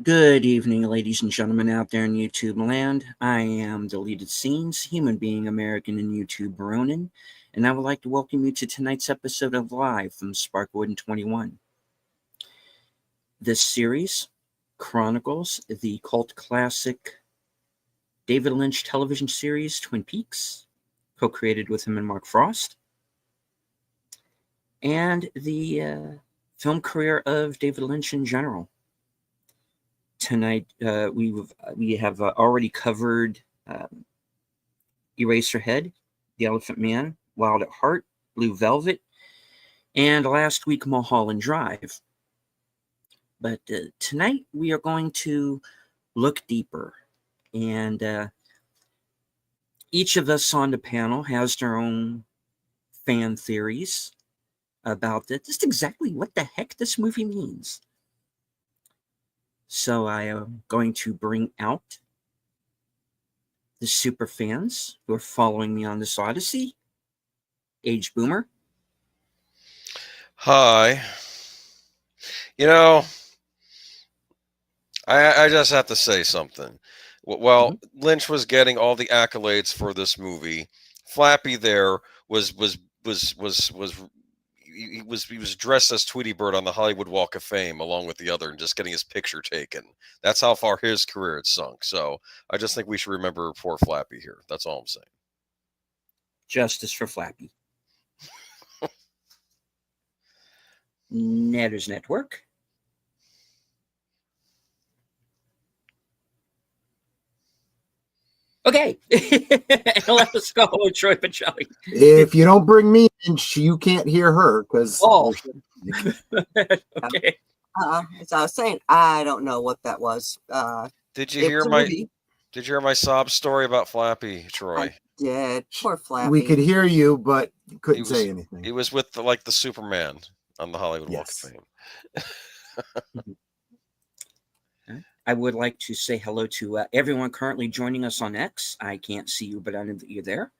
Good evening, ladies and gentlemen out there in YouTube land. I am Deleted Scenes, human being American in YouTube Ronin, and I would like to welcome you to tonight's episode of Live from Sparkwood and 21. This series chronicles the cult classic David Lynch television series Twin Peaks, co-created with him and Mark Frost, and the film career of David Lynch in general. Tonight, we have already covered Eraserhead, The Elephant Man, Wild at Heart, Blue Velvet, and last week Mulholland Drive. But tonight we are going to look deeper, and each of us on the panel has their own fan theories about just exactly what the heck this movie means. So I am going to bring out the super fans who are following me on this odyssey. Age Boomer. Hi. You know, I just have to say something. Well, Lynch was getting all the accolades for this movie. Flappy there was he was dressed as Tweety Bird on the Hollywood Walk of Fame along with the other and just getting his picture taken. That's how far his career had sunk. So I just think we should remember poor Flappy here. That's all I'm saying. Justice for Flappy. Netters Network. Okay. Let's go, Troy Pacelli. If you don't bring me in, you can't hear her because. Oh. Okay. As I was saying, I don't know what that was. Did you hear my sob story about Flappy, Troy? I did. Poor Flappy. We could hear you, but couldn't say anything. He was with the Superman on the Hollywood Walk of Fame. I would like to say hello to everyone currently joining us on X. I can't see you, but I know that you're there.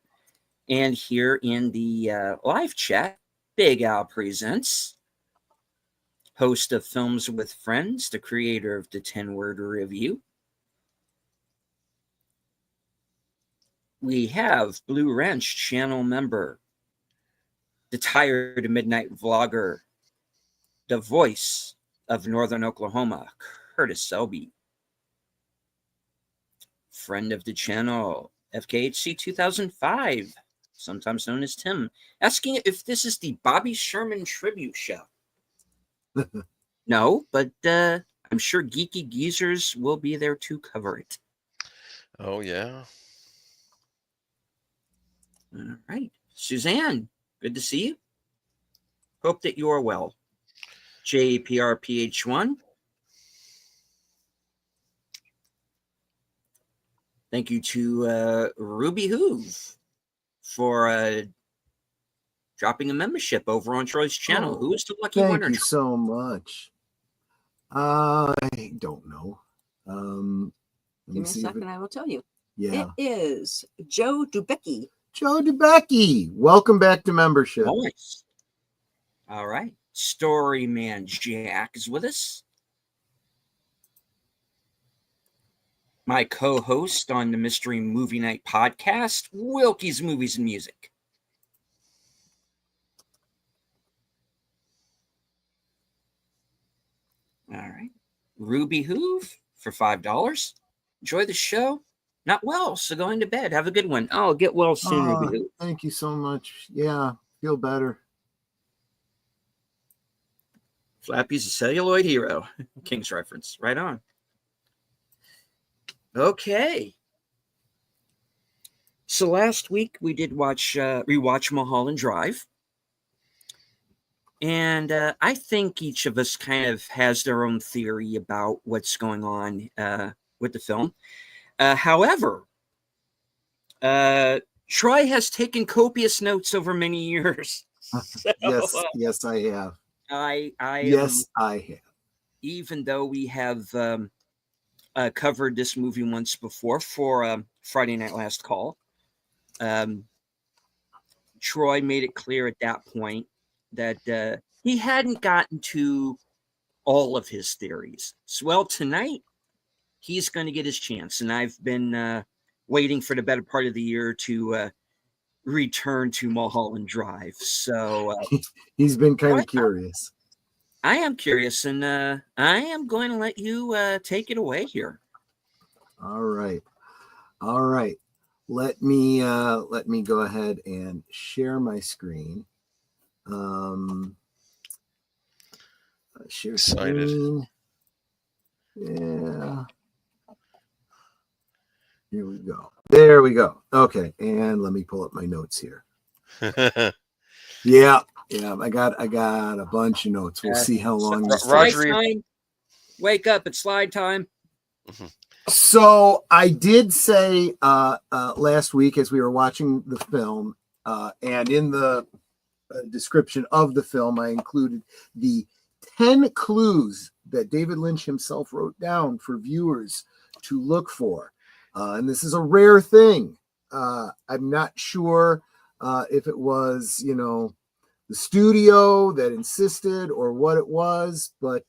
And here in the live chat, Big Al Presents, host of Films with Friends, the creator of the 10-Word Review. We have Blue Wrench channel member, the Tired Midnight Vlogger, the voice of Northern Oklahoma, Curtis Selby. Friend of the channel, FKHC 2005, sometimes known as Tim, asking if this is the Bobby Sherman tribute show. No, but I'm sure Geeky Geezers will be there to cover it. Oh, yeah. All right. Suzanne, good to see you. Hope that you are well. JPRPH1. Thank you to Ruby Hoove for dropping a membership over on Troy's channel. Who is the lucky winner? Thank you so much. I don't know. Give me a second, I will tell you. Yeah. It is Joe Dubecki. Joe Dubecki. Welcome back to membership. Nice. All right. Storyman Jack is with us. My co-host on the Mystery Movie Night podcast, Wilkie's Movies and Music. All right. Ruby Hoove for $5. Enjoy the show. Not well, so going to bed. Have a good one. Oh, get well soon, Ruby Hoove. Thank you so much. Yeah, feel better. Flappy's a celluloid hero. King's reference. Right on. Okay. So last week we did rewatch Mulholland Drive. And I think each of us kind of has their own theory about what's going on with the film. However, Troy has taken copious notes over many years. So, yes, I have. I have. Even though we have covered this movie once before for Friday Night Last Call, Troy made it clear at that point that he hadn't gotten to all of his theories. So, well, tonight he's going to get his chance, and I've been waiting for the better part of the year to return to Mulholland Drive. So He's been kind of curious. I am curious, and I am going to let you take it away here. All right. Let me go ahead and share my screen. Share Excited. screen. Yeah. Here we go. There we go. Okay, and let me pull up my notes here. Yeah. I got a bunch of notes. We'll see how long this Roger, slide time. Wake up! It's slide time. So I did say last week as we were watching the film, and in the description of the film, I included the 10 clues that David Lynch himself wrote down for viewers to look for. And this is a rare thing. I'm not sure if it was, the studio that insisted or what it was, but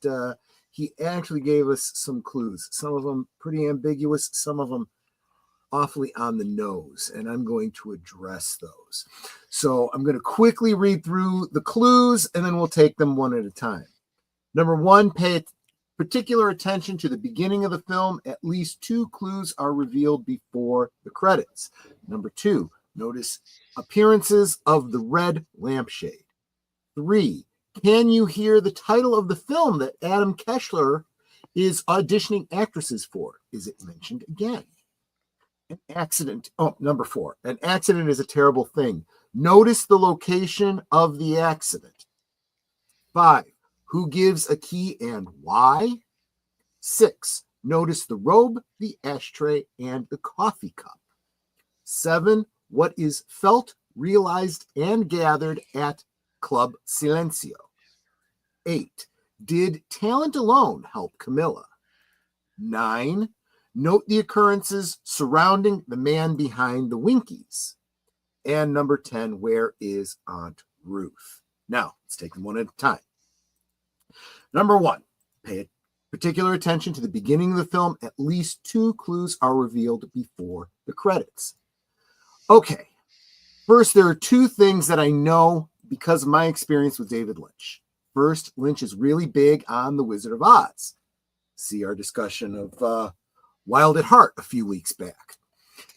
he actually gave us some clues. Some of them pretty ambiguous, some of them awfully on the nose, and I'm going to address those. So I'm going to quickly read through the clues, and then we'll take them one at a time. Number one, pay particular attention to the beginning of the film. At least 2 clues are revealed before the credits. Number 2, notice appearances of the red lampshade. 3, can you hear the title of the film that Adam Kessler is auditioning actresses for? Is it mentioned again? An accident. Oh, number 4, an accident is a terrible thing. Notice the location of the accident. 5, who gives a key and why? 6, notice the robe, the ashtray, and the coffee cup. 7, what is felt, realized, and gathered at Club Silencio. 8, did talent alone help Camilla? 9, note the occurrences surrounding the man behind the Winkies. And number 10, where is Aunt Ruth? Now, let's take them one at a time. Number 1, pay particular attention to the beginning of the film. At least 2 clues are revealed before the credits. Okay, first, there are 2 things that I know because of my experience with David Lynch. First, Lynch is really big on The Wizard of Oz. See our discussion of Wild at Heart a few weeks back.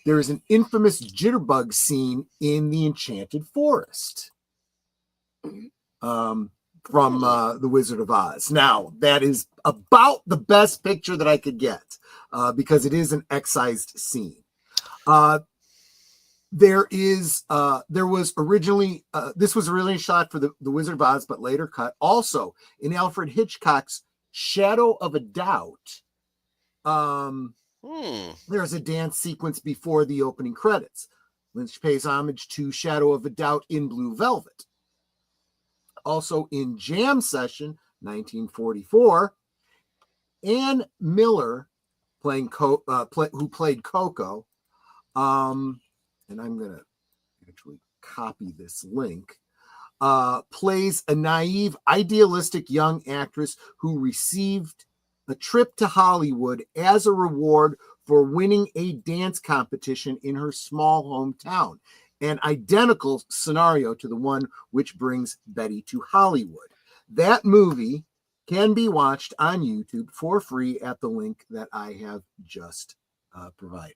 There is an infamous jitterbug scene in The Enchanted Forest. From The Wizard of Oz. Now, that is about the best picture that I could get because it is an excised scene. There was originally, this was originally shot for the Wizard of Oz, but later cut. Also, in Alfred Hitchcock's Shadow of a Doubt, there's a dance sequence before the opening credits. Lynch pays homage to Shadow of a Doubt in Blue Velvet. Also in Jam Session, 1944, Ann Miller, who played Coco, and I'm going to actually copy this link, plays a naive, idealistic young actress who received a trip to Hollywood as a reward for winning a dance competition in her small hometown. An identical scenario to the one which brings Betty to Hollywood. That movie can be watched on YouTube for free at the link that I have just provided.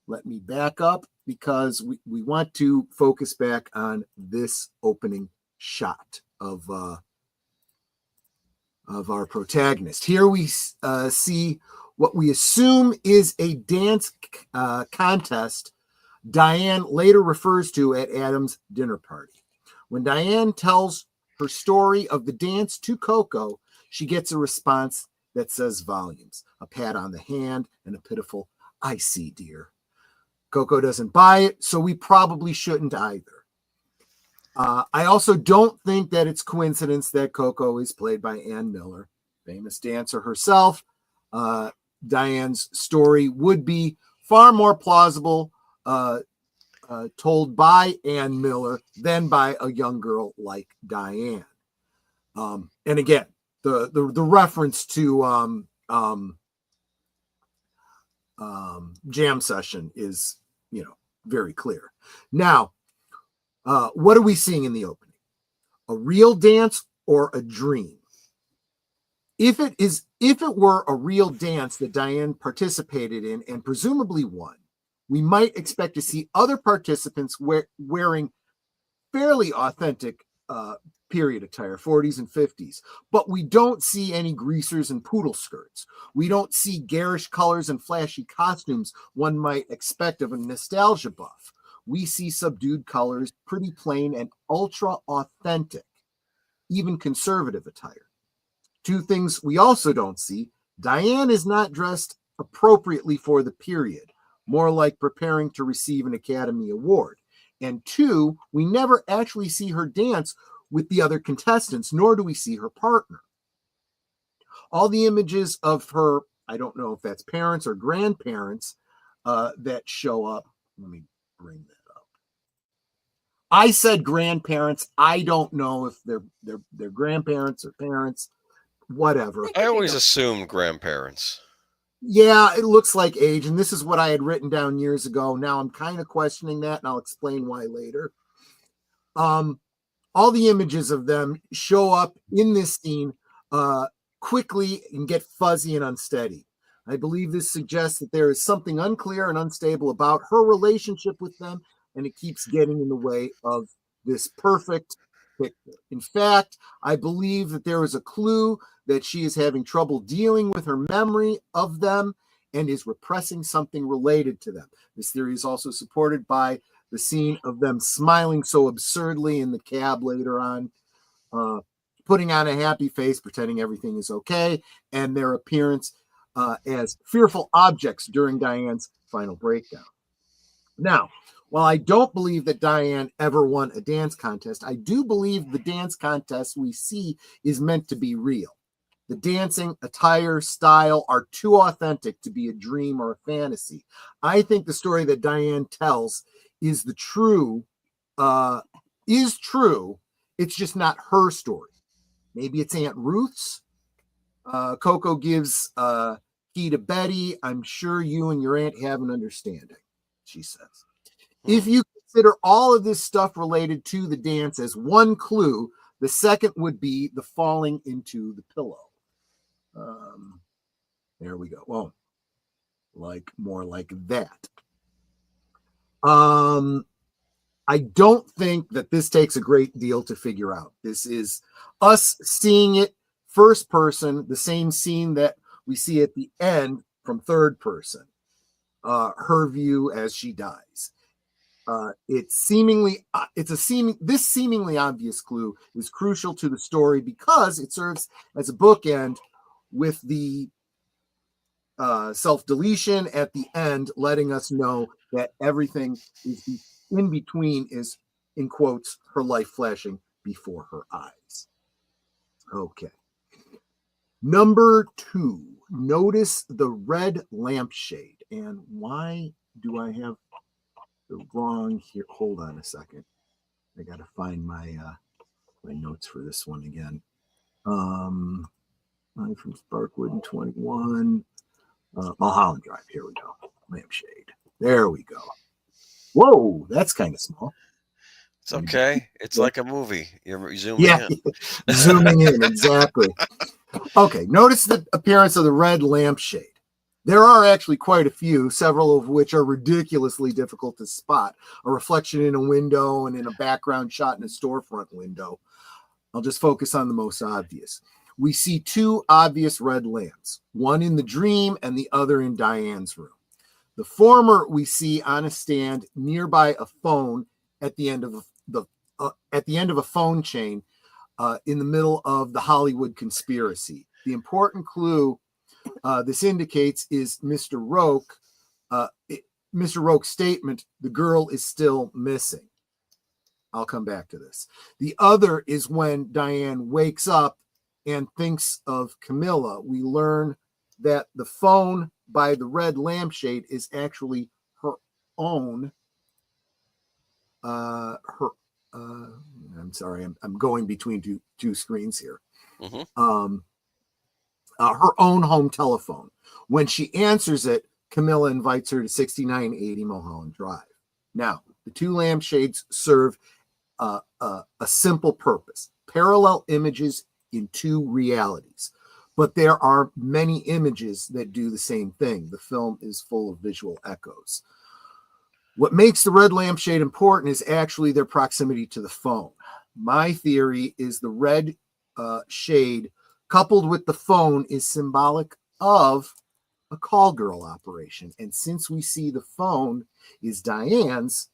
Let me back up because we want to focus back on this opening shot of our protagonist. Here we see what we assume is a dance contest Diane later refers to at Adam's dinner party. When Diane tells her story of the dance to Coco, she gets a response that says volumes, a pat on the hand and a pitiful, "I see, dear." Coco doesn't buy it, so we probably shouldn't either. I also don't think that it's coincidence that Coco is played by Ann Miller, famous dancer herself. Diane's story would be far more plausible told by Ann Miller than by a young girl like Diane. And again, the reference to jam session is, very clear. Now, what are we seeing in the opening? A real dance or a dream? If it were a real dance that Diane participated in and presumably won, we might expect to see other participants wearing fairly authentic period attire, 40s and 50s, but we don't see any greasers and poodle skirts. We don't see garish colors and flashy costumes one might expect of a nostalgia buff. We see subdued colors, pretty plain and ultra authentic, even conservative attire. Two things we also don't see: Diane is not dressed appropriately for the period, more like preparing to receive an Academy Award. And two, we never actually see her dance with the other contestants, nor do we see her partner. All the images of her, I don't know if that's parents or grandparents that show up. Let me bring that up. I said grandparents. I don't know if they're grandparents or parents, whatever. I always assumed grandparents. Yeah, it looks like age, and this is what I had written down years ago. Now I'm kind of questioning that, and I'll explain why later. All the images of them show up in this scene quickly and get fuzzy and unsteady. I believe this suggests that there is something unclear and unstable about her relationship with them, and it keeps getting in the way of this perfect picture. In fact, I believe that there is a clue that she is having trouble dealing with her memory of them and is repressing something related to them. This theory is also supported by the scene of them smiling so absurdly in the cab later on, putting on a happy face, pretending everything is okay, and their appearance as fearful objects during Diane's final breakdown. Now, while I don't believe that Diane ever won a dance contest, I do believe the dance contest we see is meant to be real. The dancing, attire, style are too authentic to be a dream or a fantasy. I think the story that Diane tells is true. It's just not her story. Maybe it's Aunt Ruth's. Coco gives key to Betty. I'm sure you and your aunt have an understanding, she says. If you consider all of this stuff related to the dance as one clue, the second would be the falling into the pillow. There we go. Oh, more like that. I don't think that this takes a great deal to figure out. This is us seeing it first person, the same scene that we see at the end from third person, her view as she dies. This seemingly obvious clue is crucial to the story because it serves as a bookend with the self-deletion at the end, letting us know that everything is in between is, in quotes, her life flashing before her eyes. Okay. Number 2, notice the red lampshade. And why do I have the wrong here? Hold on a second. I got to find my notes for this one again. I'm from Sparkwood in 21. Mulholland Drive. Here we go. Lampshade. There we go. Whoa, that's kind of small. It's okay. It's like a movie. You're zooming in. Zooming in, exactly. Okay, notice the appearance of the red lampshade. There are actually quite a few, several of which are ridiculously difficult to spot. A reflection in a window and in a background shot in a storefront window. I'll just focus on the most obvious. We see 2 obvious red lamps, one in the dream and the other in Diane's room. The former we see on a stand nearby a phone at the end of a phone chain in the middle of the Hollywood conspiracy. The important clue this indicates is Mr. Roque. Mr. Roque's statement, the girl is still missing. I'll come back to this. The other is when Diane wakes up and thinks of Camilla. We learn that the phone by the red lampshade is actually her own. I'm sorry, I'm going between two screens here. Mm-hmm. her own home telephone. When she answers it, Camilla invites her to 6980 Mulholland Drive. Now, the two lampshades serve a simple purpose: parallel images in two realities. But there are many images that do the same thing. The film is full of visual echoes. What makes the red lampshade important is actually their proximity to the phone. My theory is the red shade coupled with the phone is symbolic of a call girl operation. And since we see the phone is Diane's,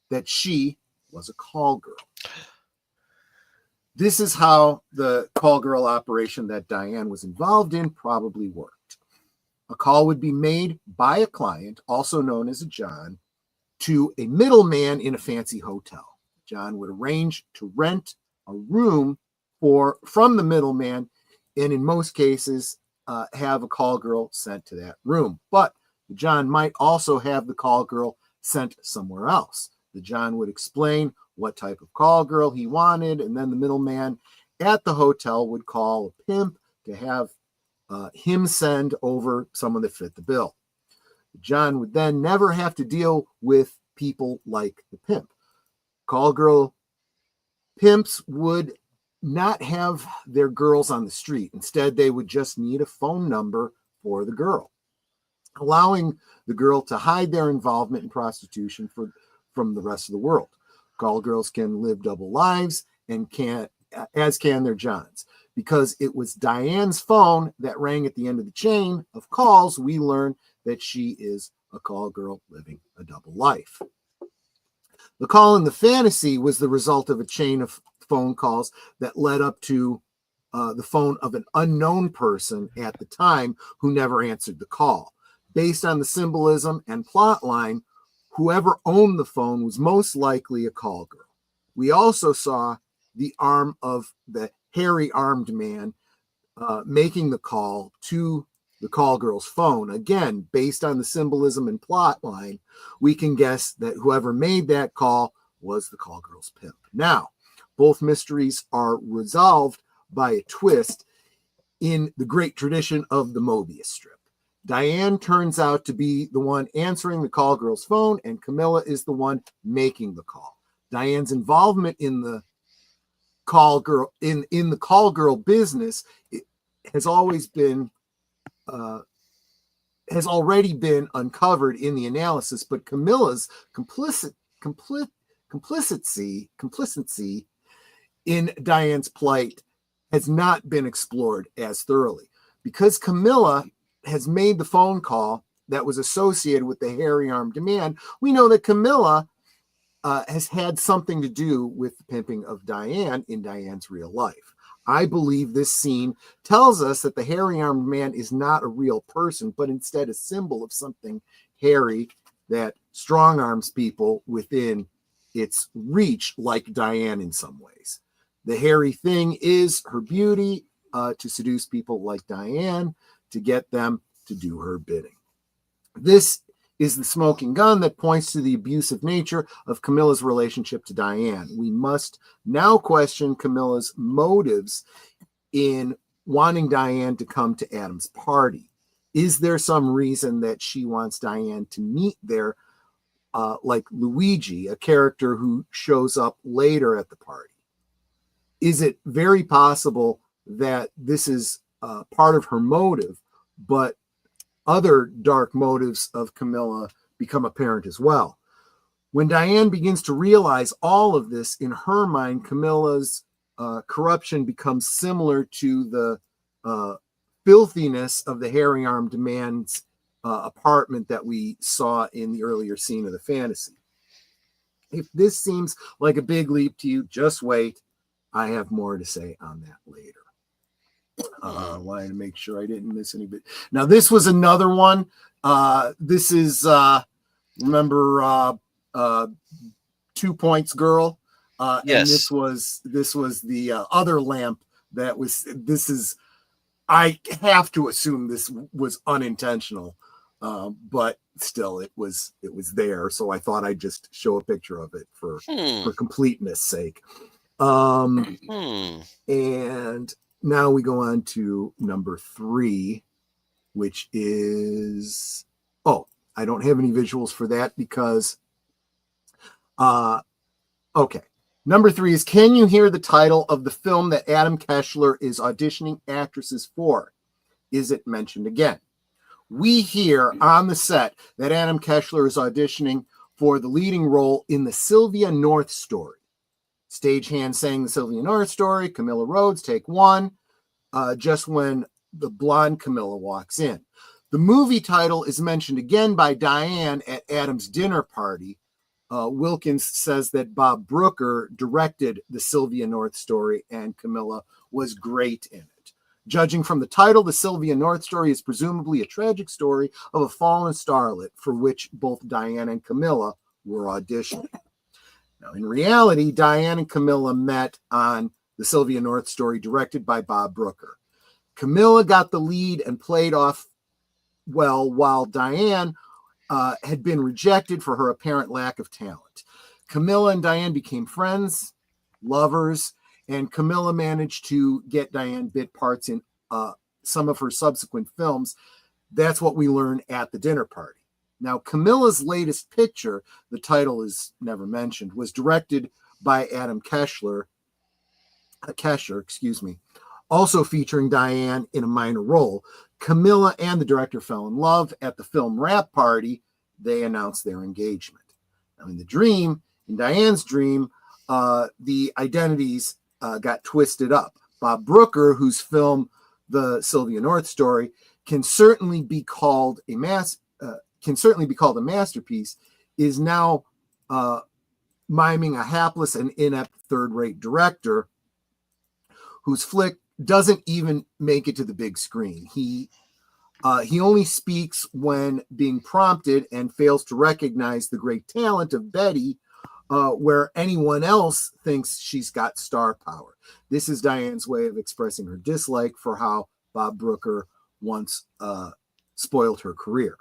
that she was a call girl. This is how the call girl operation that Diane was involved in probably worked. A call would be made by a client, also known as a John, to a middleman in a fancy hotel. John would arrange to rent a room from the middleman, and in most cases, have a call girl sent to that room. But the John might also have the call girl sent somewhere else. The John would explain what type of call girl he wanted, and then the middleman at the hotel would call a pimp to have him send over someone that fit the bill. John would then never have to deal with people like the pimp. Call girl pimps would not have their girls on the street. Instead, they would just need a phone number for the girl, allowing the girl to hide their involvement in prostitution from the rest of the world. Call girls can live double lives, and as can their Johns. Because it was Diane's phone that rang at the end of the chain of calls, we learn that she is a call girl living a double life. The call in the fantasy was the result of a chain of phone calls that led up to the phone of an unknown person at the time who never answered the call. Based on the symbolism and plot line, whoever owned the phone was most likely a call girl. We also saw the arm of the hairy armed man making the call to the call girl's phone. Again, based on the symbolism and plot line, we can guess that whoever made that call was the call girl's pimp. Now, both mysteries are resolved by a twist in the great tradition of the Mobius strip. Diane turns out to be the one answering the call girl's phone, and Camilla is the one making the call. Diane's involvement in the call girl in the call girl business has already been uncovered in the analysis, but Camilla's complicity in Diane's plight has not been explored as thoroughly. Because Camilla has made the phone call that was associated with the hairy armed man, we know that Camilla has had something to do with the pimping of Diane in Diane's real life. I believe this scene tells us that the hairy armed man is not a real person, but instead a symbol of something hairy that strong arms people within its reach, like Diane in some ways. The hairy thing is her beauty to seduce people like Diane, to get them to do her bidding. This is the smoking gun that points to the abusive nature of Camilla's relationship to Diane. We must now question Camilla's motives in wanting Diane to come to Adam's party. Is there some reason that she wants Diane to meet there, like Luigi, a character who shows up later at the party? Is it very possible that this is part of her motive, but other dark motives of Camilla become apparent as well? When Diane begins to realize all of this, in her mind, Camilla's corruption becomes similar to the filthiness of the hairy armed man's apartment that we saw in the earlier scene of the fantasy. If this seems like a big leap to you, just wait. I have more to say on that later. I wanted to make sure I didn't miss any bit. Now, this was another one. This is, remember, 2 Points Girl? Yes. And this was the other lamp that was, I have to assume this was unintentional, but still it was there. So I thought I'd just show a picture of it for completeness sake. And now we go on to number 3, which is, I don't have any visuals for that because, okay. Number 3 is, can you hear the title of the film that Adam Kessler is auditioning actresses for? Is it mentioned again? We hear on the set that Adam Kessler is auditioning for the leading role in the Sylvia North story. Stagehand sang the Sylvia North story, Camilla Rhodes, take 1, just when the blonde Camilla walks in. The movie title is mentioned again by Diane at Adam's dinner party. Wilkins says that Bob Brooker directed the Sylvia North story and Camilla was great in it. Judging from the title, the Sylvia North story is presumably a tragic story of a fallen starlet for which both Diane and Camilla were auditioning. Now, in reality, Diane and Camilla met on the Sylvia North story directed by Bob Brooker. Camilla got the lead and played off well, while Diane had been rejected for her apparent lack of talent. Camilla and Diane became friends, lovers, and Camilla managed to get Diane bit parts in some of her subsequent films. That's what we learn at the dinner party. Now, Camilla's latest picture, the title is never mentioned, was directed by Adam Kessler, also featuring Diane in a minor role. Camilla and the director fell in love at the film wrap party. They announced their engagement. Now, in Diane's dream, the identities got twisted up. Bob Brooker, whose film The Sylvia North Story can certainly be called a masterpiece, is now miming a hapless and inept third-rate director whose flick doesn't even make it to the big screen. He only speaks when being prompted and fails to recognize the great talent of Betty where anyone else thinks she's got star power. This is Diane's way of expressing her dislike for how Bob Brooker once spoiled her career.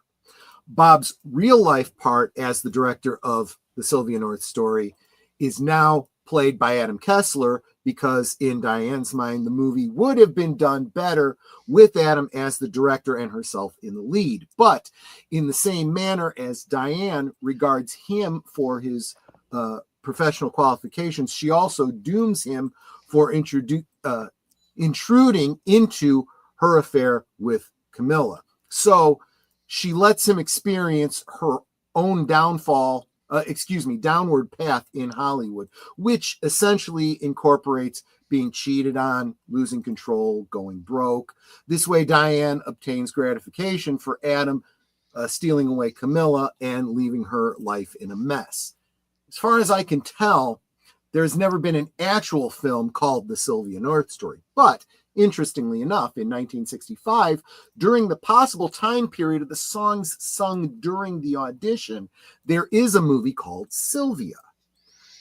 Bob's real-life part as the director of the Sylvia North Story is now played by Adam Kessler, because in Diane's mind, the movie would have been done better with Adam as the director and herself in the lead. But in the same manner as Diane regards him for his professional qualifications, she also dooms him for intruding into her affair with Camilla. So she lets him experience her own downward path in Hollywood, which essentially incorporates being cheated on, losing control, going broke. This way, Diane obtains gratification for Adam stealing away Camilla and leaving her life in a mess. As far as I can tell, there's never been an actual film called The Sylvia North Story. But interestingly enough, in 1965, during the possible time period of the songs sung during the audition, there is a movie called Sylvia.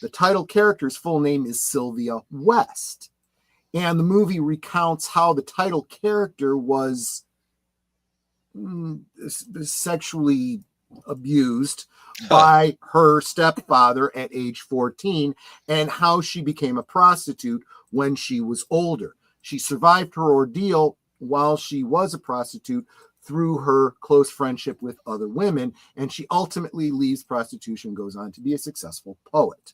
The title character's full name is Sylvia West. And the movie recounts how the title character was sexually abused by her stepfather at age 14, and how she became a prostitute when she was older. She survived her ordeal while she was a prostitute through her close friendship with other women, and she ultimately leaves prostitution, goes on to be a successful poet.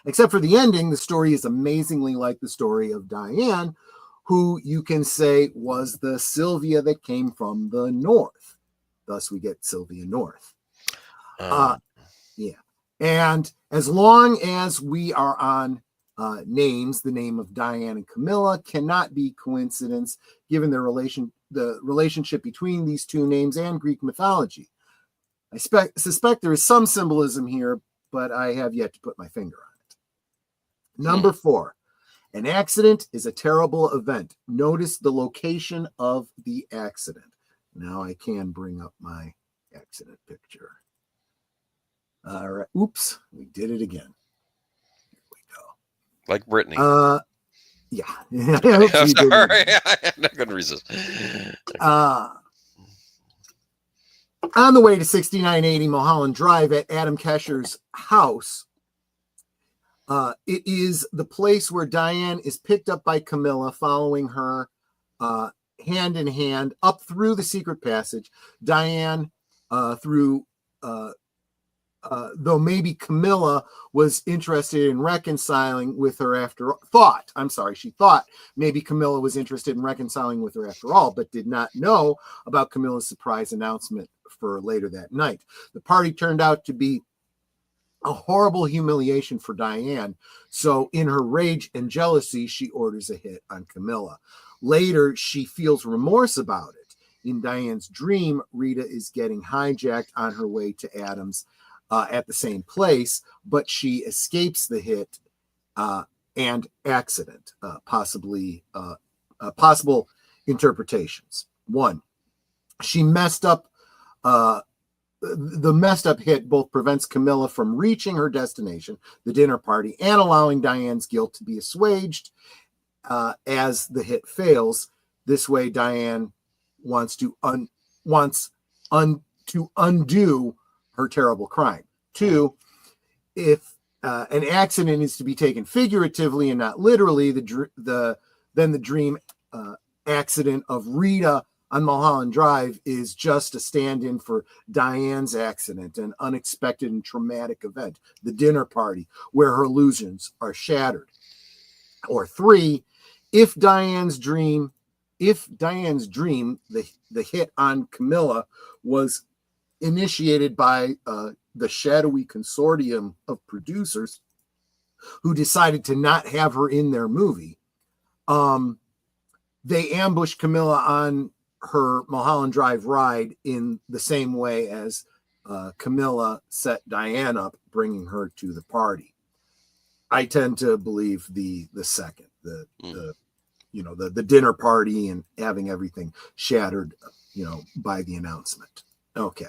Except for the ending, the story is amazingly like the story of Diane, who you can say was the Sylvia that came from the North. Thus, we get Sylvia North. And as long as we are on names, the name of Diane and Camilla cannot be coincidence, given the relationship between these two names and Greek mythology. I suspect there is some symbolism here, but I have yet to put my finger on it. Number 4, an accident is a terrible event. Notice the location of the accident. Now I can bring up my accident picture. All right. Oops, we did it again. Here we go. Like Brittany. Yeah. I'm sorry. I'm not going to resist. On the way to 6980 Mulholland Drive at Adam Kessler's house, It is the place where Diane is picked up by Camilla, following her hand in hand up through the secret passage. Diane, through though maybe Camilla was interested in reconciling with her she thought maybe Camilla was interested in reconciling with her after all, but did not know about Camilla's surprise announcement for later that night. The party turned out to be a horrible humiliation for Diane, so in her rage and jealousy, she orders a hit on Camilla. Later, she feels remorse about it. In Diane's dream, Rita is getting hijacked on her way to Adams at the same place, but she escapes the hit and accident. Possible interpretations. One, she messed up. The messed up hit both prevents Camilla from reaching her destination, the dinner party, and allowing Diane's guilt to be assuaged as the hit fails. This way, Diane wants to undo her terrible crime. Two, if an accident is to be taken figuratively and not literally, then the dream accident of Rita on Mulholland Drive is just a stand-in for Diane's accident, an unexpected and traumatic event, the dinner party, where her illusions are shattered. Or three, if Diane's dream, the hit on Camilla, was initiated by the shadowy consortium of producers who decided to not have her in their movie, they ambushed Camilla on her Mulholland Drive ride in the same way as Camilla set Diane up, bringing her to the party. I tend to believe the second, the dinner party and having everything shattered, by the announcement. Okay.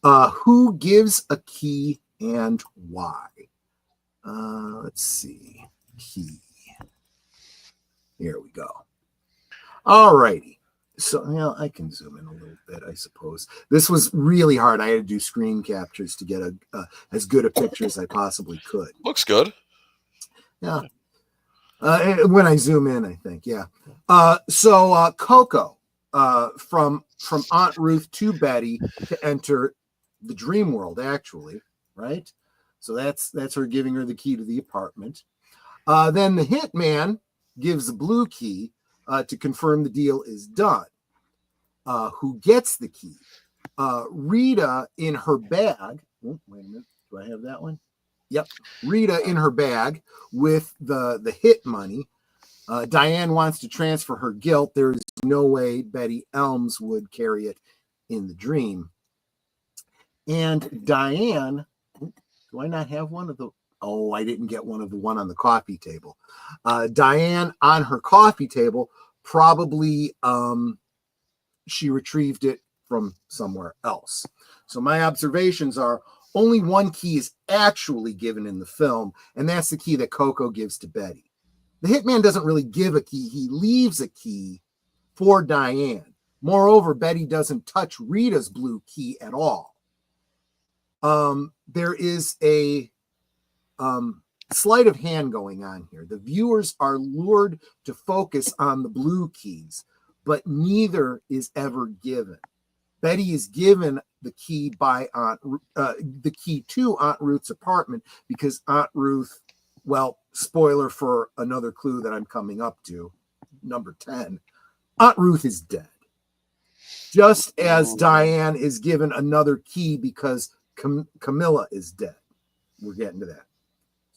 Who gives a key and why? Let's see. Key. Here we go. All righty. So, I can zoom in a little bit, I suppose. This was really hard. I had to do screen captures to get as good a picture as I possibly could. Looks good. Yeah. When I zoom in, I think, yeah. So Coco, from Aunt Ruth to Betty to enter the dream world, actually, right? So that's her giving her the key to the apartment. Then the hitman gives the blue key to confirm the deal is done. Who gets the key? Rita in her bag. Oh, wait a minute. Do I have that one? Yep. Rita in her bag with the hit money. Diane wants to transfer her guilt. There's no way Betty Elms would carry it in the dream. And Diane, do I not have one of the... Oh, I didn't get one on the coffee table. Diane on her coffee table, probably she retrieved it from somewhere else. So my observations are only one key is actually given in the film, and that's the key that Coco gives to Betty. The hitman doesn't really give a key. He leaves a key for Diane. Moreover, Betty doesn't touch Rita's blue key at all. There is a sleight of hand going on here. The viewers are lured to focus on the blue keys, but neither is ever given. Betty is given the key by the key to Aunt Ruth's apartment because Aunt Ruth, well, spoiler for another clue that I'm coming up to, number 10, Aunt Ruth is dead. Just as Diane is given another key because Camilla is dead. We're getting to that.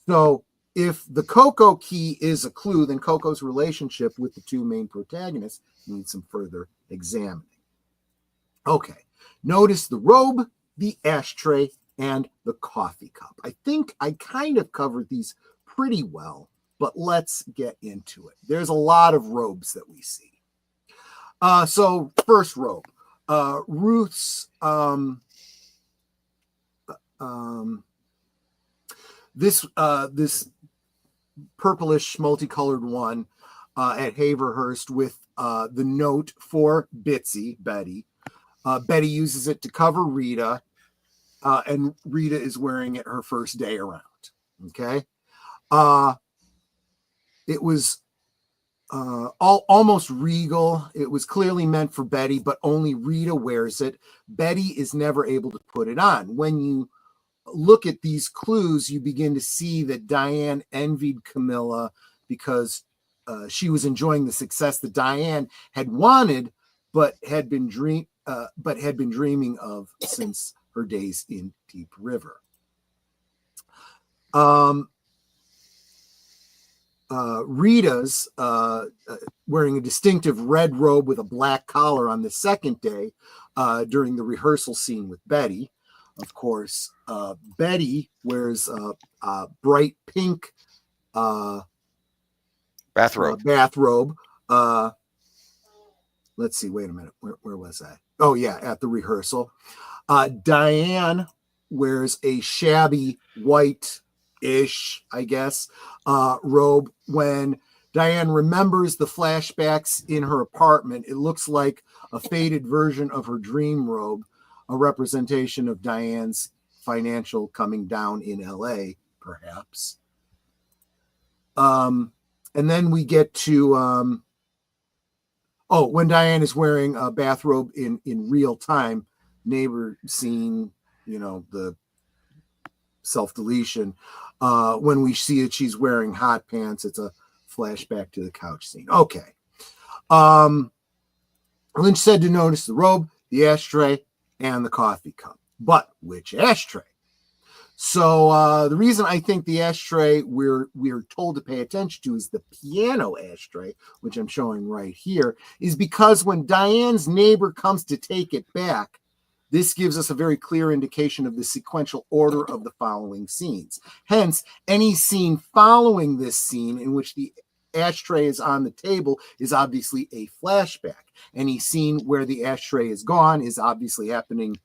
So if the Coco key is a clue, then Coco's relationship with the two main protagonists needs some further examining. Okay, notice the robe, the ashtray, and the coffee cup. I think I kind of covered these pretty well, but let's get into it. There's a lot of robes that we see. So first robe, Ruth's this purplish multicolored one at Haverhurst with the note for Bitsy, Betty. Betty uses it to cover Rita, and Rita is wearing it her first day around. Okay. It was almost regal. It was clearly meant for Betty, but only Rita wears it. Betty is never able to put it on. When you look at these clues, you begin to see that Diane envied Camilla because she was enjoying the success that Diane had wanted, but had been dreaming of since her days in Deep River. Rita's wearing a distinctive red robe with a black collar on the second day during the rehearsal scene with Betty. Of course, Betty wears a bright pink bathrobe. Let's see. Wait a minute. Where was I? Oh, yeah, at the rehearsal. Diane wears a shabby white-ish, I guess, robe. When Diane remembers the flashbacks in her apartment, it looks like a faded version of her dream robe, a representation of Diane's financial coming down in LA, perhaps. And then we get to, when Diane is wearing a bathrobe in real time, neighbor scene, the self-deletion. When we see that she's wearing hot pants, it's a flashback to the couch scene. Okay. Lynch said to notice the robe, the ashtray, and the coffee cup. But which ashtray? So the reason I think the ashtray we're told to pay attention to is the piano ashtray, which I'm showing right here, is because when Diane's neighbor comes to take it back, this gives us a very clear indication of the sequential order of the following scenes. Hence, any scene following this scene in which the ashtray is on the table is obviously a flashback. Any scene where the ashtray is gone is obviously happening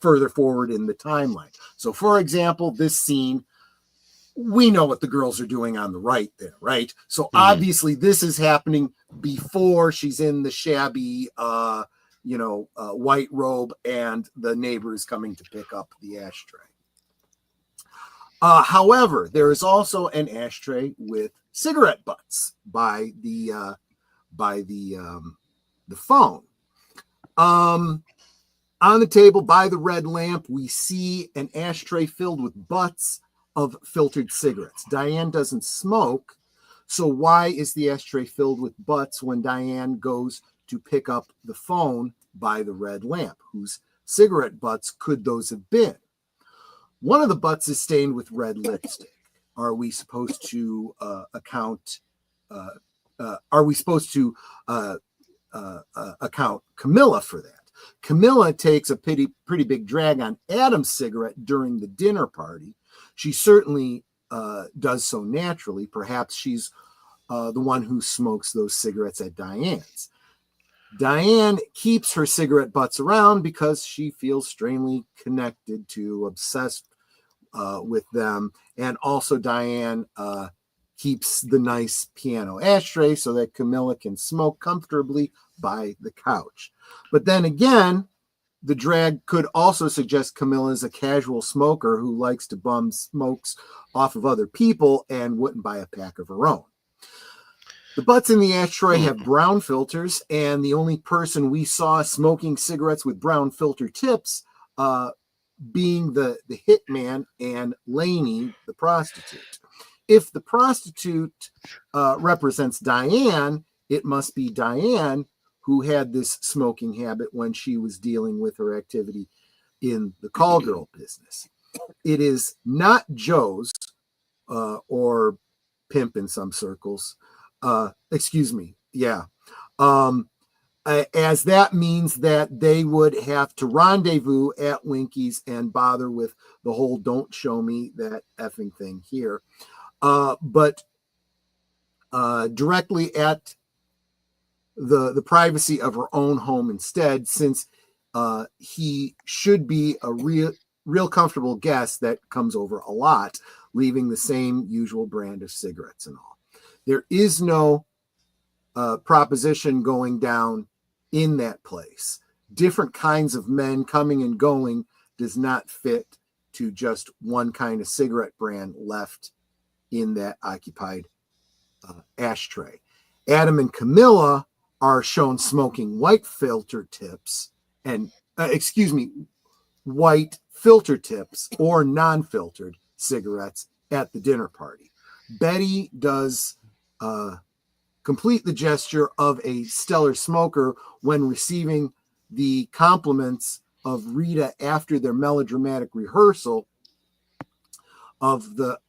further forward in the timeline. So, for example, this scene, we know what the girls are doing on the right there, right? So obviously this is happening before she's in the shabby, white robe and the neighbor is coming to pick up the ashtray. However, there is also an ashtray with cigarette butts by the phone. On the table by the red lamp, we see an ashtray filled with butts of filtered cigarettes. Diane doesn't smoke, so why is the ashtray filled with butts when Diane goes to pick up the phone by the red lamp? Whose cigarette butts could those have been? One of the butts is stained with red lipstick. Are we supposed to account Camilla for that? Camilla takes a pretty big drag on Adam's cigarette during the dinner party. She certainly does so naturally. Perhaps she's the one who smokes those cigarettes at Diane's. Diane keeps her cigarette butts around because she feels strangely connected to, obsessed with them. And also Diane keeps the nice piano ashtray so that Camilla can smoke comfortably by the couch. But then again, the drag could also suggest Camilla is a casual smoker who likes to bum smokes off of other people and wouldn't buy a pack of her own. The butts in the ashtray have brown filters, and the only person we saw smoking cigarettes with brown filter tips being the hitman and Lainey, the prostitute. If the prostitute represents Diane, it must be Diane who had this smoking habit when she was dealing with her activity in the call girl business. It is not Joe's or pimp in some circles. As that means that they would have to rendezvous at Winky's and bother with the whole don't show me that effing thing here. But directly at the privacy of her own home instead, since he should be a real comfortable guest that comes over a lot, leaving the same usual brand of cigarettes and all. There is no proposition going down in that place. Different kinds of men coming and going does not fit to just one kind of cigarette brand left in that occupied ashtray. Adam and Camilla are shown smoking white filter tips and, white filter tips or non-filtered cigarettes at the dinner party. Betty does complete the gesture of a stellar smoker when receiving the compliments of Rita after their melodramatic rehearsal of the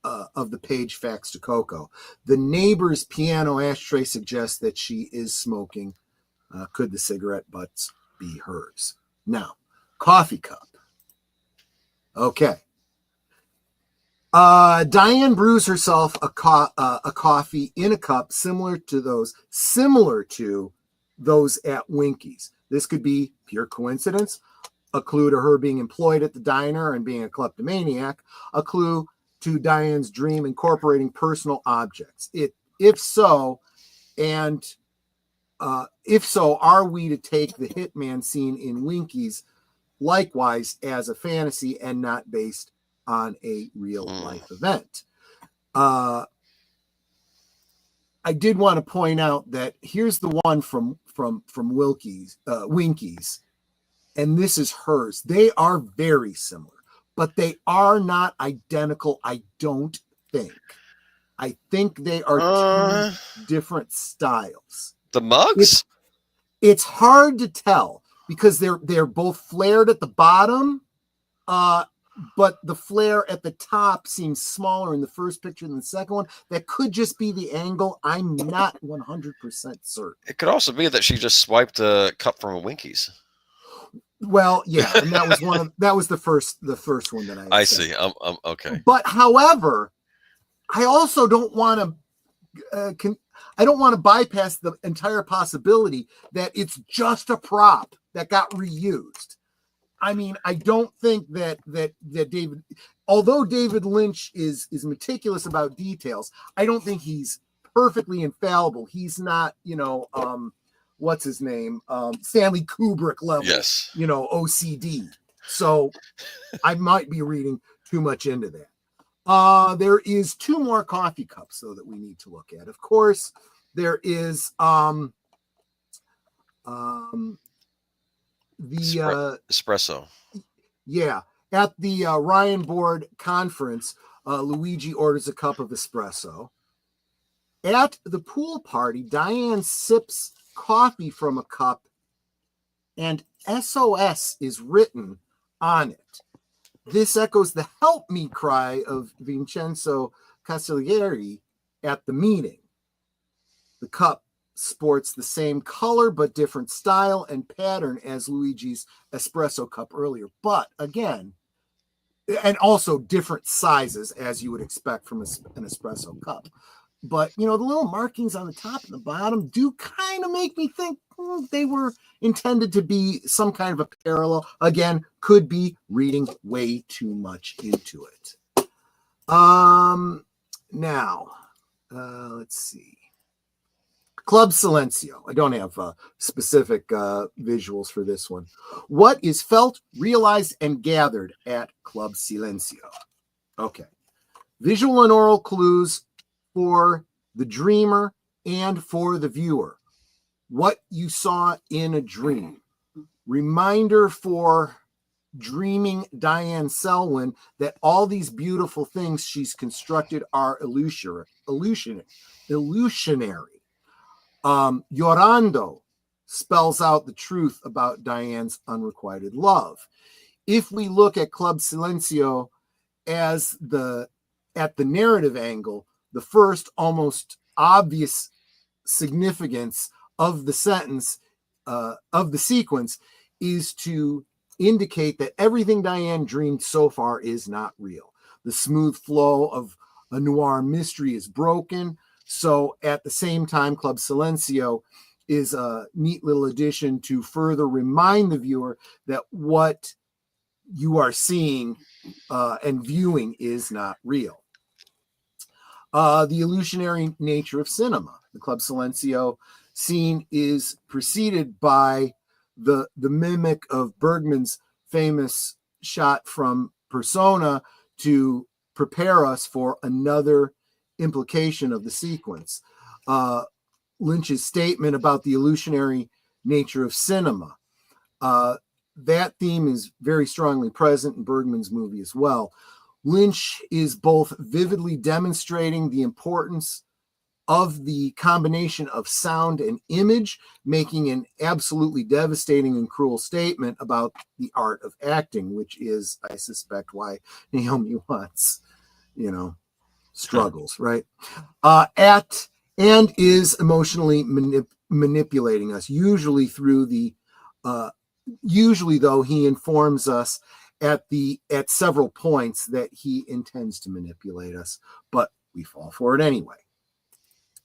page fax to Coco. The neighbor's piano ashtray suggests that she is smoking. Could the cigarette butts be hers? Now, coffee cup. Okay. Diane brews herself a coffee in a cup similar to those at Winky's. This could be pure coincidence, a clue to her being employed at the diner and being a kleptomaniac, a clue to Diane's dream incorporating personal objects. If so, are we to take the hitman scene in Winky's likewise as a fantasy and not based on a real life event? I did want to point out that here's the one from Winky's, and this is hers. They are very similar, but they are not identical, I don't think. I think they are two different styles. The mugs? It's hard to tell because they're both flared at the bottom, but the flare at the top seems smaller in the first picture than the second one. That could just be the angle. I'm not 100% certain. It could also be that she just swiped a cup from a Winky's. Well, yeah, and that was the first one that I see. Okay. But however, I also don't want to bypass the entire possibility that it's just a prop that got reused. I mean, I don't think that David, although David Lynch is meticulous about details, I don't think he's perfectly infallible. He's not, what's his name? Stanley Kubrick level, yes, OCD. So I might be reading too much into that. There is two more coffee cups though that we need to look at. Of course, there is the espresso. Yeah, at the Ryan Board conference, Luigi orders a cup of espresso. At the pool party, Diane sips coffee from a cup, and SOS is written on it. This echoes the "help me" cry of Vincenzo Castiglieri at the meeting. The cup sports the same color but different style and pattern as Luigi's espresso cup earlier. But again, and also different sizes as you would expect from an espresso cup. But, the little markings on the top and the bottom do kind of make me think they were intended to be some kind of a parallel. Again, could be reading way too much into it. Now, let's see. Club Silencio. I don't have specific visuals for this one. What is felt, realized, and gathered at Club Silencio? Okay. Visual and oral clues for the dreamer and for the viewer. What you saw in a dream. Reminder for dreaming Diane Selwyn that all these beautiful things she's constructed are illusionary. Llorando spells out the truth about Diane's unrequited love. If we look at Club Silencio as at the narrative angle, the first almost obvious significance of the sentence, of the sequence, is to indicate that everything Diane dreamed so far is not real. The smooth flow of a noir mystery is broken. So at the same time, Club Silencio is a neat little addition to further remind the viewer that what you are seeing and viewing is not real. The illusionary nature of cinema. The Club Silencio scene is preceded by the mimic of Bergman's famous shot from Persona to prepare us for another implication of the sequence. Lynch's statement about the illusionary nature of cinema. That theme is very strongly present in Bergman's movie as well. Lynch is both vividly demonstrating the importance of the combination of sound and image, making an absolutely devastating and cruel statement about the art of acting, which is, I suspect, why Naomi Watts, struggles, right? And is emotionally manipulating us, usually through the, usually though he informs us at several points that he intends to manipulate us, but we fall for it anyway.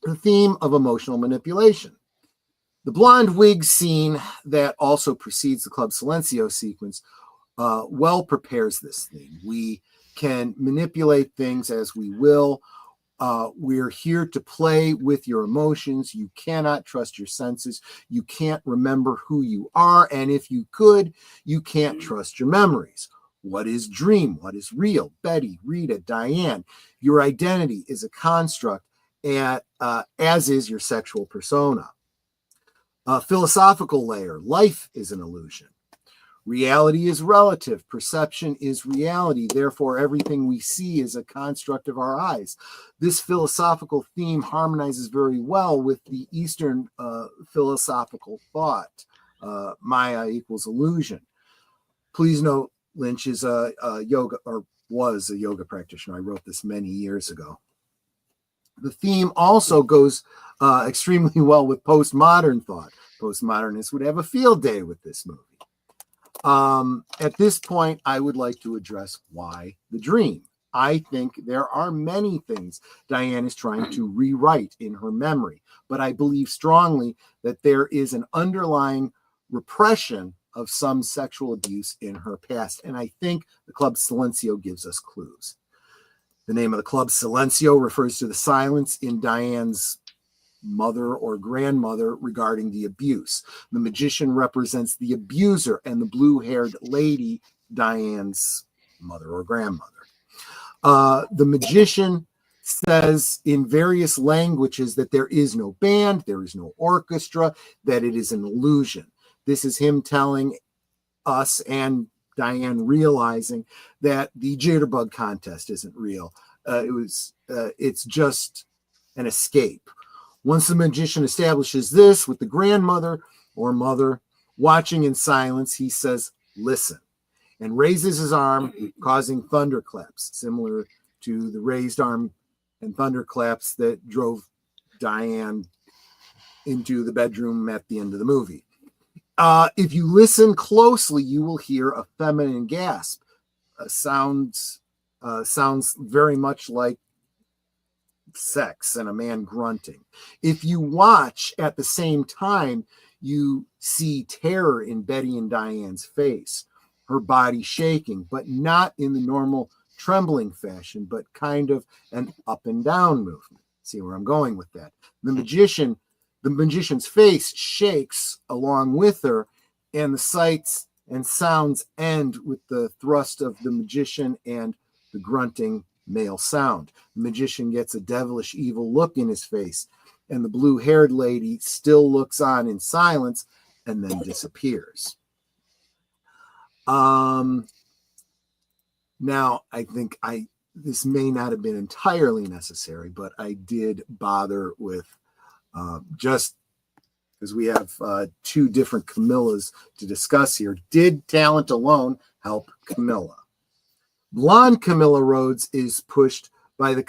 The theme of emotional manipulation. The blonde wig scene that also precedes the Club Silencio sequence well prepares this theme. We can manipulate things as we will. We're here to play with your emotions. You cannot trust your senses. You can't remember who you are. And if you could, you can't trust your memories. What is dream? What is real? Betty, Rita, Diane. Your identity is a construct, as is your sexual persona. Philosophical layer. Life is an illusion. Reality is relative. Perception is reality. Therefore, everything we see is a construct of our eyes. This philosophical theme harmonizes very well with the Eastern philosophical thought. Maya equals illusion. Please note, Lynch is a yoga, or was a yoga practitioner. I wrote this many years ago. The theme also goes extremely well with postmodern thought. Postmodernists would have a field day with this movie. At this point, I would like to address why the dream. I think there are many things Diane is trying to rewrite in her memory, but I believe strongly that there is an underlying repression of some sexual abuse in her past, and I think the Club Silencio gives us clues. The name of the Club Silencio refers to the silence in Diane's mother or grandmother regarding the abuse. The magician represents the abuser, and the blue-haired lady, Diane's mother or grandmother. The magician says in various languages that there is no band, there is no orchestra, that it is an illusion. This is him telling us and Diane realizing that the jitterbug contest isn't real. It's just an escape. Once the magician establishes this with the grandmother or mother watching in silence, he says, "Listen," and raises his arm, causing thunderclaps, similar to the raised arm and thunderclaps that drove Diane into the bedroom at the end of the movie. If you listen closely, you will hear a feminine gasp. Sounds very much like sex and a man grunting. If you watch at the same time, you see terror in Betty and Diane's face, her body shaking, but not in the normal trembling fashion, but kind of an up and down movement. See where I'm going with that? The magician's face shakes along with her, and the sights and sounds end with the thrust of the magician and the grunting male sound. The magician gets a devilish evil look in his face, and the blue-haired lady still looks on in silence and then disappears. Now, I think this may not have been entirely necessary, but I did bother with just because we have two different Camillas to discuss here. Did talent alone help Camilla? Blonde Camilla Rhodes is pushed by the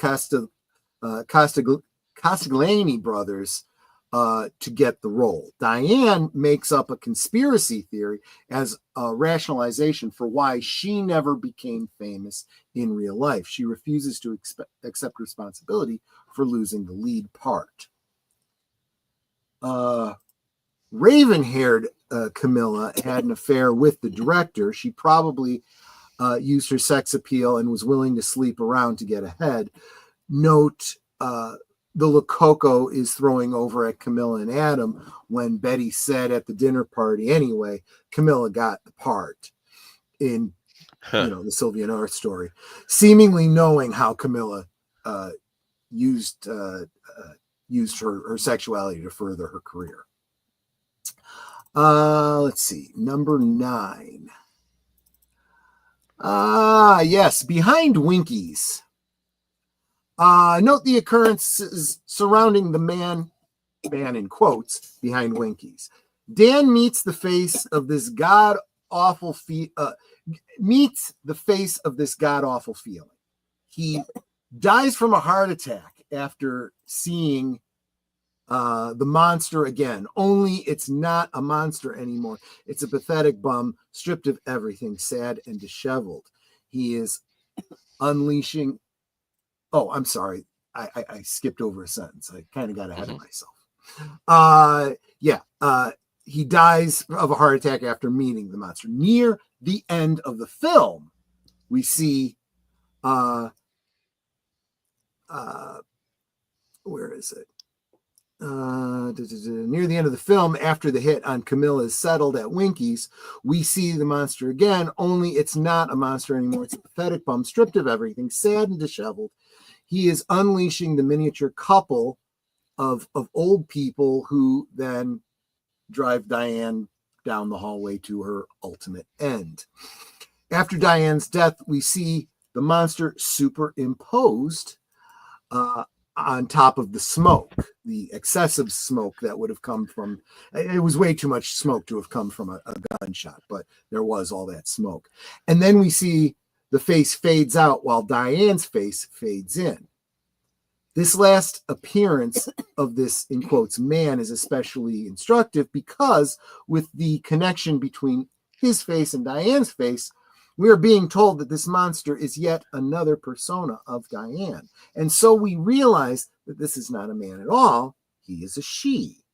Castiglione brothers to get the role. Diane makes up a conspiracy theory as a rationalization for why she never became famous in real life. She refuses to accept responsibility for losing the lead part. Raven-haired Camilla had an affair with the director. She probably used her sex appeal and was willing to sleep around to get ahead. Note the Lococo is throwing over at Camilla and Adam when Betty said at the dinner party, anyway, Camilla got the part in the Sylvia North story, seemingly knowing how Camilla used her sexuality to further her career. Let's see, number 9. Yes, behind Winkies. Note the occurrences surrounding the man in quotes behind Winkies. Dan meets the face of this god awful feeling. He dies from a heart attack after seeing the monster again. Only it's not a monster anymore. It's a pathetic bum, stripped of everything, sad and disheveled. He is unleashing. Oh, I'm sorry. I skipped over a sentence. I kind of got ahead of myself. He dies of a heart attack after meeting the monster. Near the end of the film, we see where is it? Near the end of the film, after the hit on Camilla is settled at Winkies, we see the monster again, only it's not a monster anymore. It's a pathetic bum, stripped of everything, sad and disheveled. He is unleashing the miniature couple of old people who then drive Diane down the hallway to her ultimate end. After Diane's death, we see the monster superimposed on top of the smoke, the excessive smoke that would have come from, it was way too much smoke to have come from a gunshot, but there was all that smoke. And then we see the face fades out while Diane's face fades in. This last appearance of this, in quotes, man is especially instructive because with the connection between his face and Diane's face, we are being told that this monster is yet another persona of Diane. And so we realize that this is not a man at all. He is a she.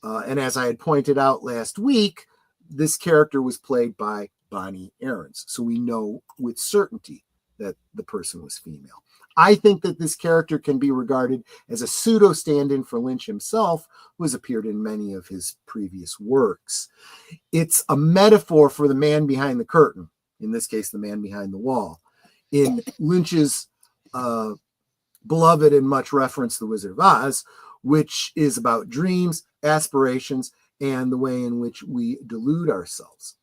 And as I had pointed out last week, this character was played by Bonnie Aarons. So we know with certainty that the person was female. I think that this character can be regarded as a pseudo stand-in for Lynch himself, who has appeared in many of his previous works. It's a metaphor for the man behind the curtain, in this case, the man behind the wall. In Lynch's beloved and much referenced The Wizard of Oz, which is about dreams, aspirations, and the way in which we delude ourselves.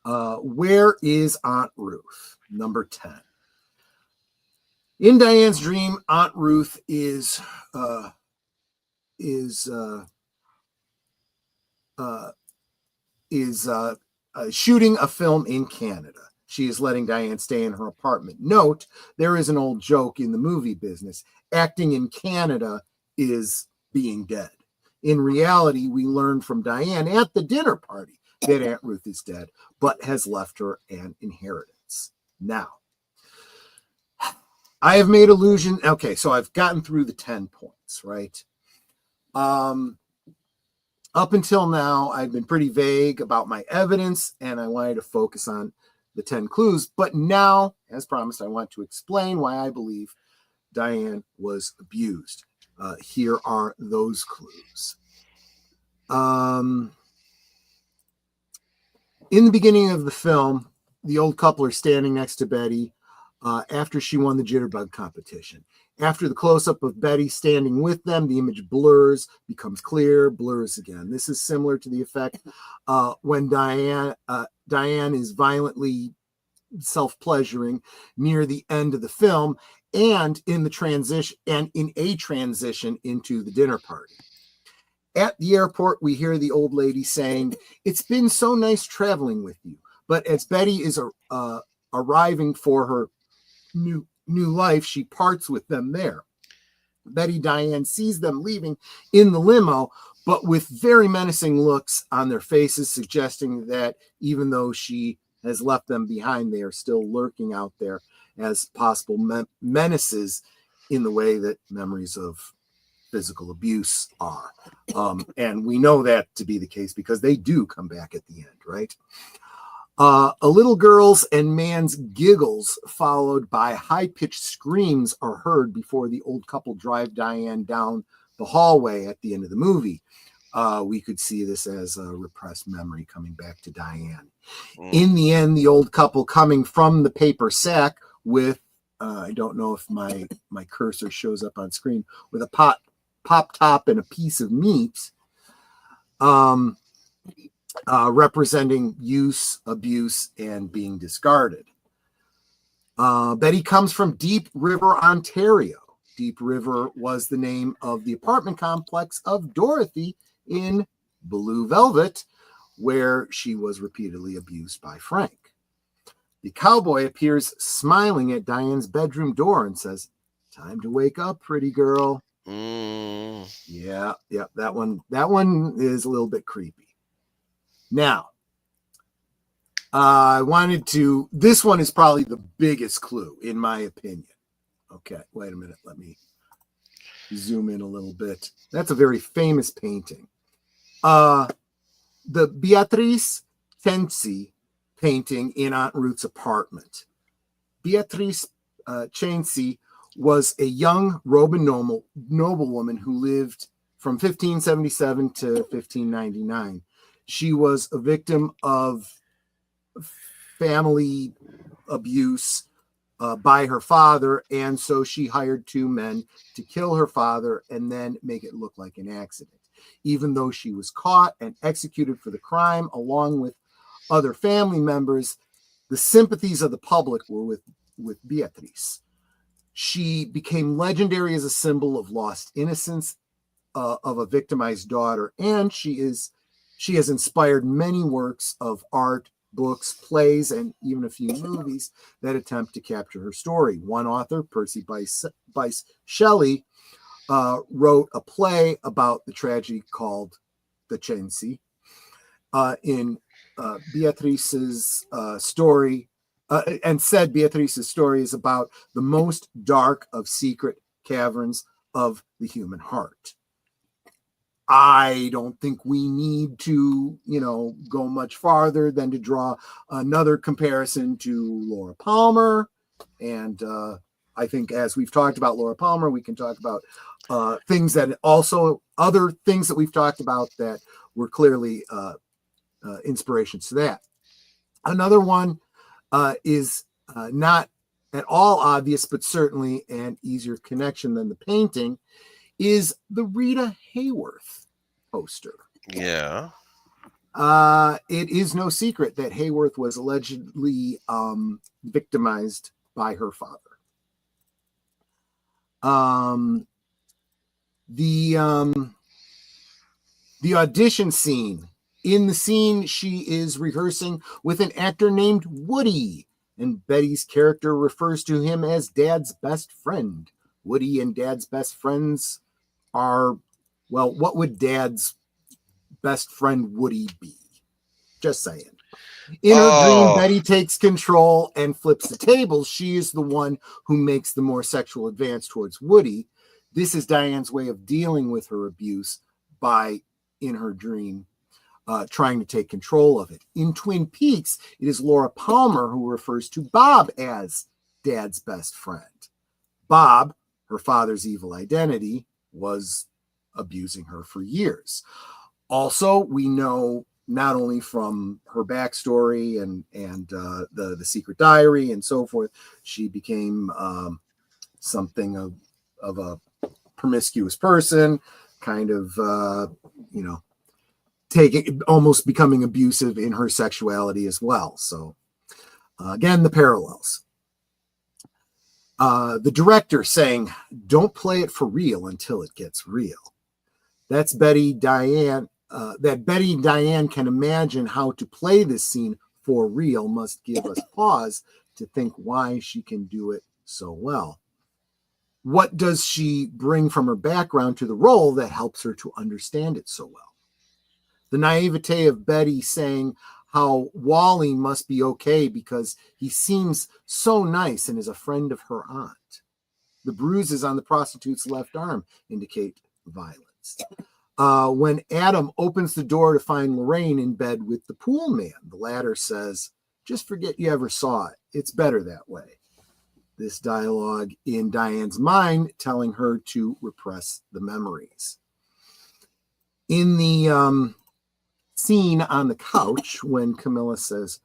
Where is Aunt Ruth? Number 10. In Diane's dream, Aunt Ruth is shooting a film in Canada. She is letting Diane stay in her apartment. Note, there is an old joke in the movie business. Acting in Canada is being dead. In reality, we learn from Diane at the dinner party that Aunt Ruth is dead, but has left her an inheritance. Now, I have made allusion. Okay, so I've gotten through the 10 points, right? Up until now, I've been pretty vague about my evidence, and I wanted to focus on the 10 clues. But now, as promised, I want to explain why I believe Diane was abused. Here are those clues. In the beginning of the film, the old couple are standing next to Betty after she won the jitterbug competition. After the close-up of Betty standing with them, the image blurs, becomes clear, blurs again. This is similar to the effect when Diane is violently self-pleasuring near the end of the film and in a transition into the dinner party. At the airport, we hear the old lady saying, "It's been so nice traveling with you." But as Betty is arriving for her new life, she parts with them there. Diane sees them leaving in the limo, but with very menacing looks on their faces, suggesting that even though she has left them behind, they are still lurking out there as possible menaces in the way that memories of physical abuse are. And we know that to be the case because they do come back at the end, right? A little girl's and man's giggles followed by high-pitched screams are heard before the old couple drive Diane down the hallway at the end of the movie. We could see this as a repressed memory coming back to Diane. In the end, the old couple coming from the paper sack with I don't know if my cursor shows up on screen, with a pop top and a piece of meat, representing use, abuse, and being discarded. Betty comes from Deep River, Ontario. Deep River was the name of the apartment complex of Dorothy in Blue Velvet, where she was repeatedly abused by Frank. The cowboy appears smiling at Diane's bedroom door and says, "Time to wake up, pretty girl." Yeah, that one is a little bit creepy. Now, this one is probably the biggest clue, in my opinion. Okay, wait a minute. Let me zoom in a little bit. That's a very famous painting. The Beatrice Cenci painting in Aunt Ruth's apartment. Beatrice Cenci was a young Roman noblewoman who lived from 1577 to 1599. She was a victim of family abuse by her father, and so she hired two men to kill her father and then make it look like an accident. Even though she was caught and executed for the crime, along with other family members, the sympathies of the public were with Beatrice. She became legendary as a symbol of lost innocence of a victimized daughter, and she has inspired many works of art, books, plays, and even a few movies that attempt to capture her story. One author, Percy Bysshe Shelley, wrote a play about the tragedy called The Cenci. In Beatrice's story, and said Beatrice's story is about the most dark of secret caverns of the human heart. I don't think we need to, go much farther than to draw another comparison to Laura Palmer. And I think, as we've talked about Laura Palmer, we can talk about other things that we've talked about that were clearly inspirations to that. Another one is not at all obvious, but certainly an easier connection than the painting, is the Rita Hayworth poster. Yeah. It is no secret that Hayworth was allegedly victimized by her father. The audition scene. In the scene, she is rehearsing with an actor named Woody, and Betty's character refers to him as Dad's best friend. Woody and Dad's best friends are, well, what would Dad's best friend Woody be? Just saying. In her dream, Betty takes control and flips the tables. She is the one who makes the more sexual advance towards Woody. This is Diane's way of dealing with her abuse by, in her dream, trying to take control of it. In Twin Peaks, it is Laura Palmer who refers to Bob as Dad's best friend. Bob, her father's evil identity, was abusing her for years. Also, we know not only from her backstory and the secret diary and so forth, she became something of a promiscuous person, kind of, almost becoming abusive in her sexuality as well. So again, the parallels. The director saying, "Don't play it for real until it gets real." That's Betty Diane. That Betty Diane can imagine how to play this scene for real must give us pause to think why she can do it so well. What does she bring from her background to the role that helps her to understand it so well? The naivete of Betty saying how Wally must be okay because he seems so nice and is a friend of her aunt. The bruises on the prostitute's left arm indicate violence. When Adam opens the door to find Lorraine in bed with the pool man, the latter says, "Just forget you ever saw it. It's better that way." This dialogue in Diane's mind telling her to repress the memories. In the scene on the couch when Camilla says,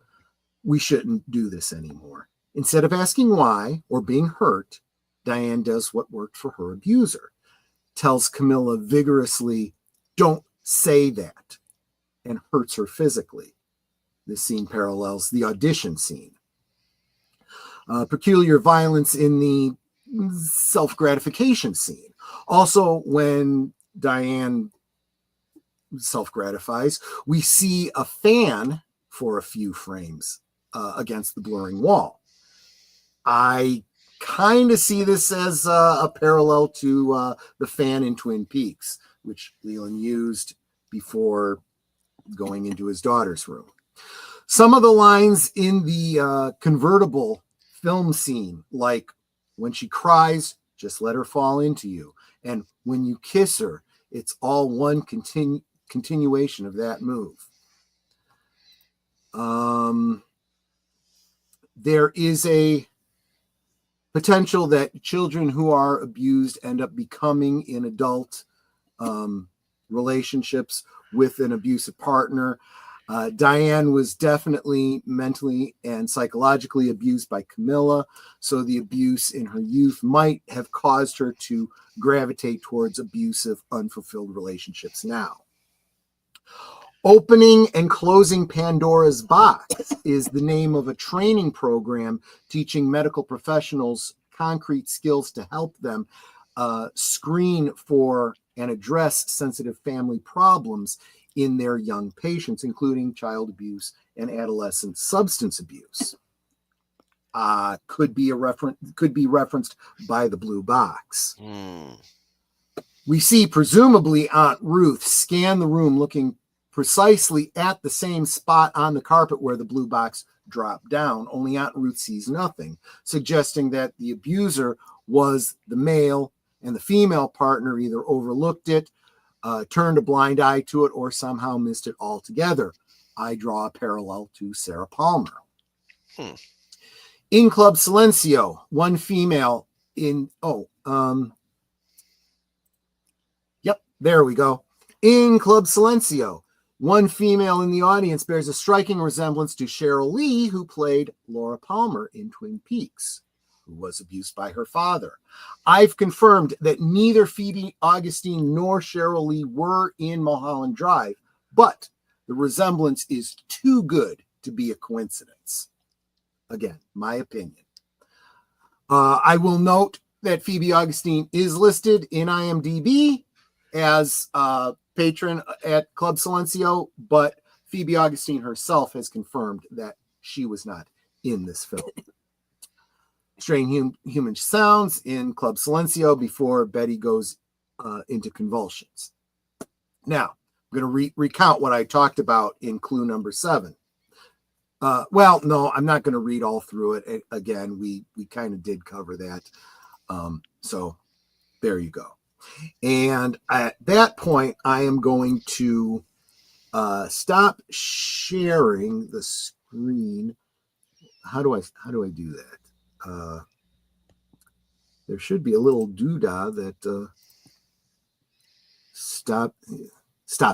"We shouldn't do this anymore," Instead of asking why or being hurt, Diane does what worked for her abuser. Tells Camilla vigorously, "Don't say that," and hurts her physically. This scene parallels the audition scene. Peculiar violence in the self-gratification scene. Also, when Diane self-gratifies, we see a fan for a few frames against the blurring wall. I kind of see this as a parallel to the fan in Twin Peaks, which Leland used before going into his daughter's room. Some of the lines in the convertible film scene, like when she cries, just let her fall into you. And when you kiss her, it's all one continuation of that move. There is a potential that children who are abused end up becoming in adult relationships with an abusive partner. Diane was definitely mentally and psychologically abused by Camilla, so the abuse in her youth might have caused her to gravitate towards abusive, unfulfilled relationships now. Opening and Closing Pandora's Box is the name of a training program teaching medical professionals concrete skills to help them screen for and address sensitive family problems in their young patients, including child abuse and adolescent substance abuse. Could be referenced by the blue box. We see presumably Aunt Ruth scan the room looking precisely at the same spot on the carpet where the blue box dropped down, only Aunt Ruth sees nothing, suggesting that the abuser was the male and the female partner either overlooked it, turned a blind eye to it, or somehow missed it altogether. I draw a parallel to Sarah Palmer. In Club Silencio, one female in, there we go. In Club Silencio, one female in the audience bears a striking resemblance to Cheryl Lee, who played Laura Palmer in Twin Peaks, who was abused by her father. I've confirmed that neither Phoebe Augustine nor Cheryl Lee were in Mulholland Drive, but the resemblance is too good to be a coincidence. Again, my opinion. I will note that Phoebe Augustine is listed in IMDb as patron at Club Silencio, but Phoebe Augustine herself has confirmed that she was not in this film. Strange Human Sounds in Club Silencio before Betty goes into convulsions. Now, I'm going to recount what I talked about in clue number 7. Well, no, I'm not going to read all through it. Again, we kind of did cover that. So there you go. And at that point, I am going to stop sharing the screen. How do I do that? There should be a little doodah that stop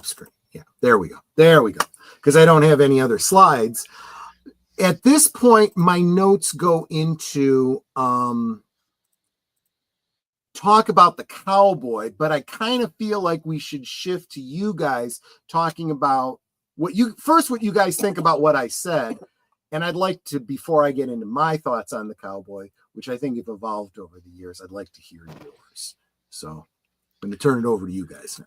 screen. Yeah, there we go. Because I don't have any other slides. At this point, my notes go into talk about the cowboy, but I kind of feel like we should shift to you guys talking about what you guys think about what I said. And I'd like to, before I get into my thoughts on the cowboy, which I think have evolved over the years, I'd like to hear yours. So I'm going to turn it over to you guys now.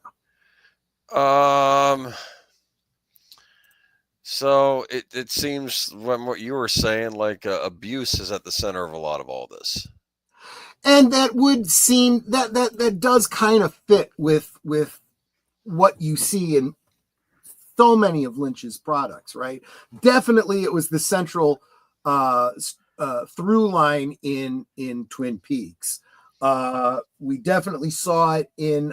So it seems from what you were saying, like abuse is at the center of a lot of all this. And that would seem that does kind of fit with what you see in so many of Lynch's products, right? Definitely, it was the central through line in Twin Peaks. We definitely saw it in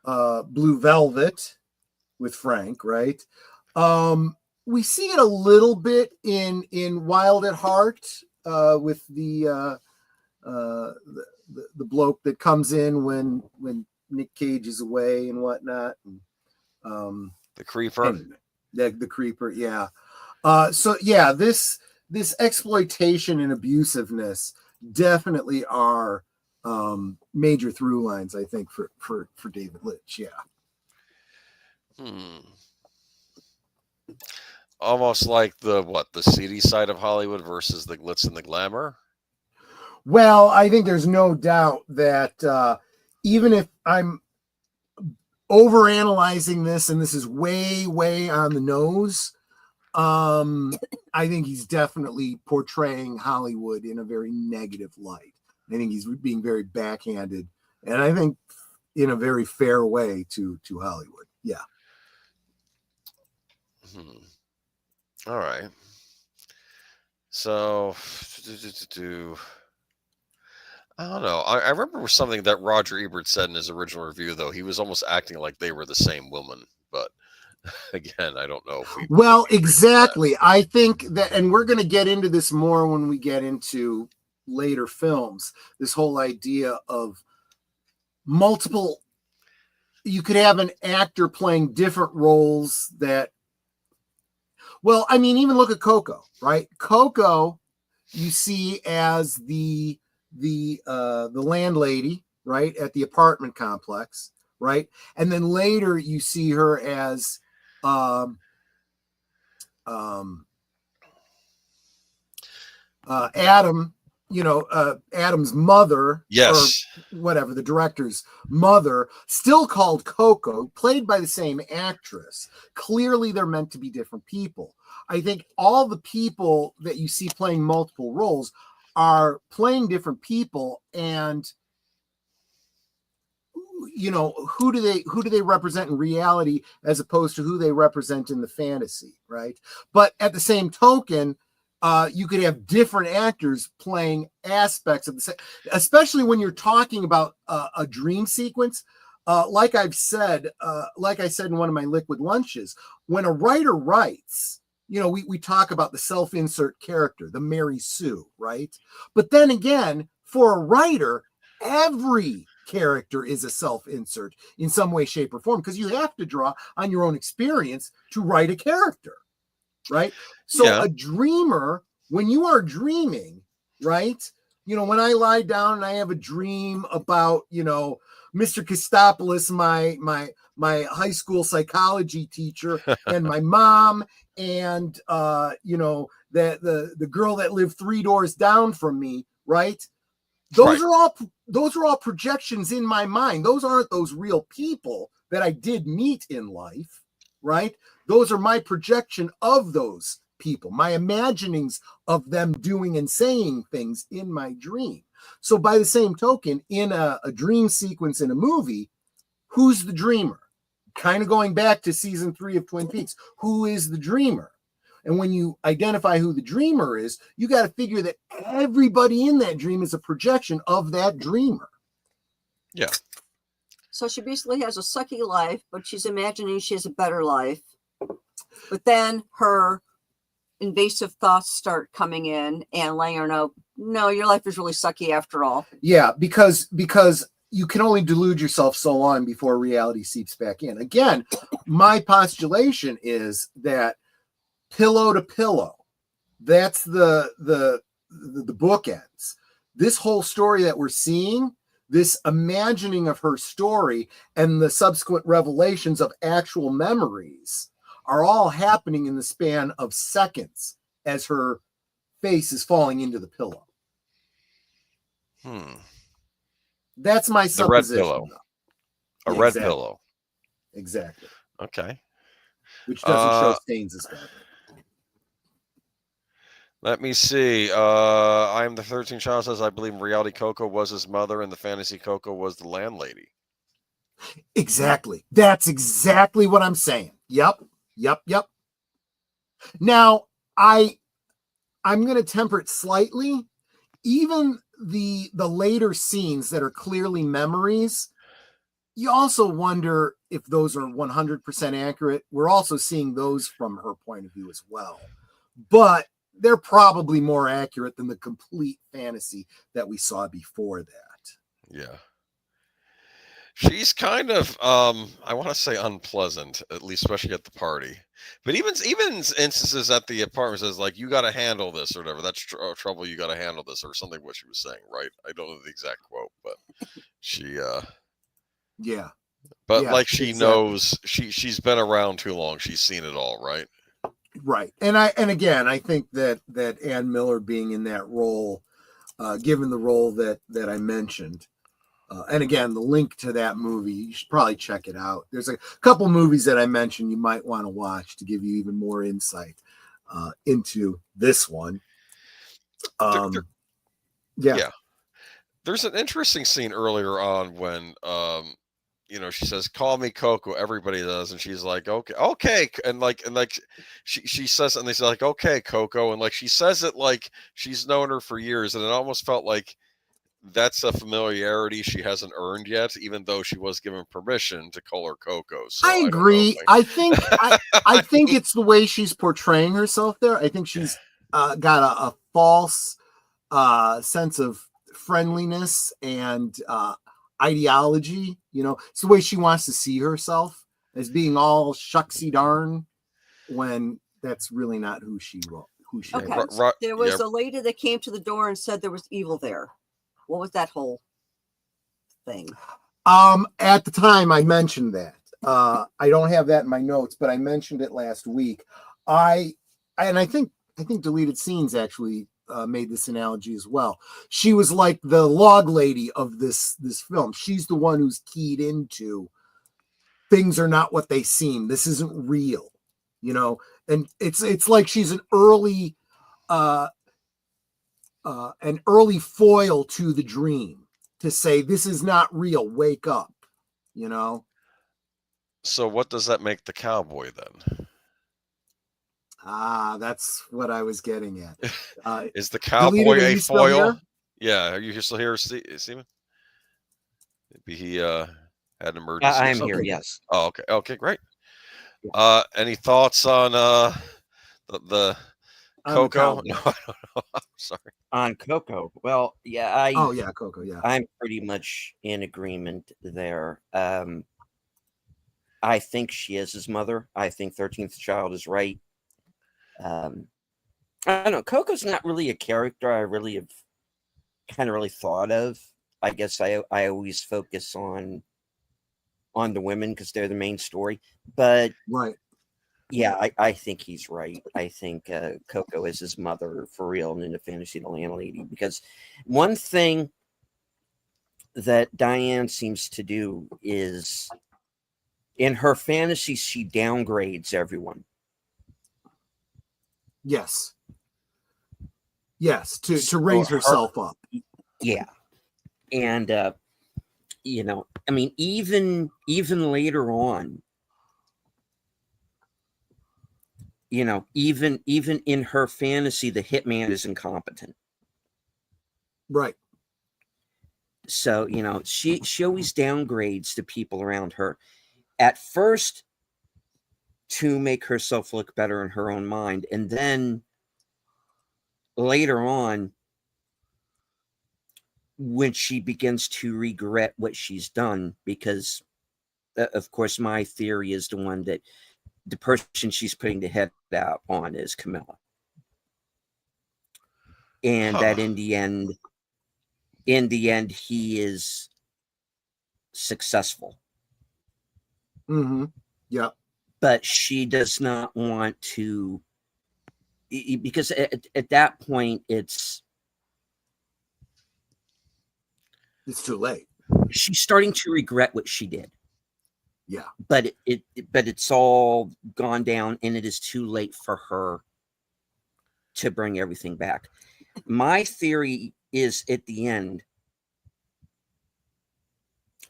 Blue Velvet with Frank, right? We see it a little bit in Wild at Heart with the bloke that comes in when Nick Cage is away and whatnot. And, the creeper. Anyway, the creeper, yeah. So yeah, this this exploitation and abusiveness definitely are major through lines, I think, for David Lynch. Yeah. Almost like the seedy side of Hollywood versus the glitz and the glamour. Well, I think there's no doubt that even if I'm overanalyzing this, and this is way, way on the nose, I think he's definitely portraying Hollywood in a very negative light. I think he's being very backhanded, and I think in a very fair way to Hollywood. Yeah. All right. So, I don't know. I remember something that Roger Ebert said in his original review, though. He was almost acting like they were the same woman, but again, I don't know if we. Well, exactly. I think that, and we're going to get into this more when we get into later films, this whole idea of multiple, you could have an actor playing different roles that, well, I mean, even look at Coco, right? Coco, you see as the landlady, right, at the apartment complex, right? And then later you see her as Adam, Adam's mother, yes, or whatever, the director's mother, still called Coco, played by the same actress. Clearly, they're meant to be different people. I think all the people that you see playing multiple roles are playing different people, and who do they represent in reality as opposed to who they represent in the fantasy, right? But at the same token, you could have different actors playing aspects of the same, especially when you're talking about a dream sequence. Like I said in one of my liquid lunches, when a writer writes, we talk about the self-insert character, the Mary Sue, right? But then again, for a writer, every character is a self-insert in some way, shape, or form, because you have to draw on your own experience to write a character, right? So a dreamer, when you are dreaming, right? When I lie down and I have a dream about, Mr. Kostopoulos, my high school psychology teacher, and my mom, and the girl that lived 3 doors down from me, right? Those are all projections in my mind. Those aren't those real people that I did meet in life, right? Those are my projection of those people, my imaginings of them doing and saying things in my dream. So by the same token, in a dream sequence in a movie, who's the dreamer? Kind of going back to season 3 of Twin Peaks, who is the dreamer? And when you identify who the dreamer is, you got to figure that everybody in that dream is a projection of that dreamer. Yeah. So she basically has a sucky life, but she's imagining she has a better life. But then her invasive thoughts start coming in and letting her know, no, your life is really sucky after all. Yeah, because you can only delude yourself so long before reality seeps back in. Again, my postulation is that pillow to pillow, that's the bookends. This whole story that we're seeing, this imagining of her story and the subsequent revelations of actual memories are all happening in the span of seconds as her face is falling into the pillow. That's my supposition. The red pillow. A Yeah, red exactly. pillow. Exactly. Okay. Which doesn't show stains as bad. Let me see. I am the 13th child says, I believe in reality Coco was his mother and the fantasy Coco was the landlady. Exactly. That's exactly what I'm saying. Yep. Now, I'm going to temper it slightly. Even the later scenes that are clearly memories, you also wonder if those are 100% accurate. We're also seeing those from her point of view as well. But they're probably more accurate than the complete fantasy that we saw before that. Yeah. She's kind of I want to say unpleasant, at least especially at the party. But even instances at the apartment says like, you got to handle this or whatever. That's trouble. You got to handle this or something. What she was saying, right? I don't know the exact quote, but she Yeah. but Yeah, like she exactly. knows she's been around too long. She's seen it all, right? Right. And again, I think that Ann Miller being in that role, given the role that I mentioned, and again, the link to that movie, you should probably check it out. There's a couple movies that I mentioned you might want to watch to give you even more insight into this one. Yeah. There's an interesting scene earlier on when she says, "Call me Coco." Everybody does, and she's like, "Okay," and she says, and they say like, "Okay, Coco," and like she says it like she's known her for years, and it almost felt like that's a familiarity she hasn't earned yet, even though she was given permission to call her Coco. So I agree. I think I think it's the way she's portraying herself there. I think she's got a false sense of friendliness and ideology. It's the way she wants to see herself, as being all shucksy darn, when that's really not who she is. Okay. There was a lady that came to the door and said there was evil there. What was that whole thing? At the time I mentioned that. I don't have that in my notes, but I mentioned it last week. I think Deleted Scenes actually made this analogy as well. She was like the log lady of this film. She's the one who's keyed into things are not what they seem. This isn't real, and it's like she's an early foil to the dream, to say this is not real. Wake up, So what does that make the cowboy then? That's what I was getting at. Is the cowboy a foil? Yeah, are you still here, Steven? Maybe he had an emergency. I'm here, yes. Oh, okay, great. Any thoughts on the Coco? No, I don't know. I'm sorry. On Coco. Well, yeah, Coco, yeah. I'm pretty much in agreement there. I think she is his mother. I think 13th Child is right. I don't know. Coco's not really a character I really have kind of really thought of. I guess I always focus on the women because they're the main story. But right. Yeah, I think he's right. I think Coco is his mother for real, and in the fantasy, the landlady. Because one thing that Diane seems to do is, in her fantasy, she downgrades everyone. Yes, to raise herself up. Yeah, and I mean, even later on. Even in her fantasy, the hitman is incompetent. Right. So, she always downgrades the people around her. At first, to make herself look better in her own mind. And then later on, when she begins to regret what she's done, because, of course, my theory is the one that the person she's putting the head out on is Camilla. And that in the end, he is successful. Mm-hmm. Yep. But she does not want to, because at that point, it's too late. She's starting to regret what she did. Yeah. But it's all gone down, and it is too late for her to bring everything back. My theory is, at the end,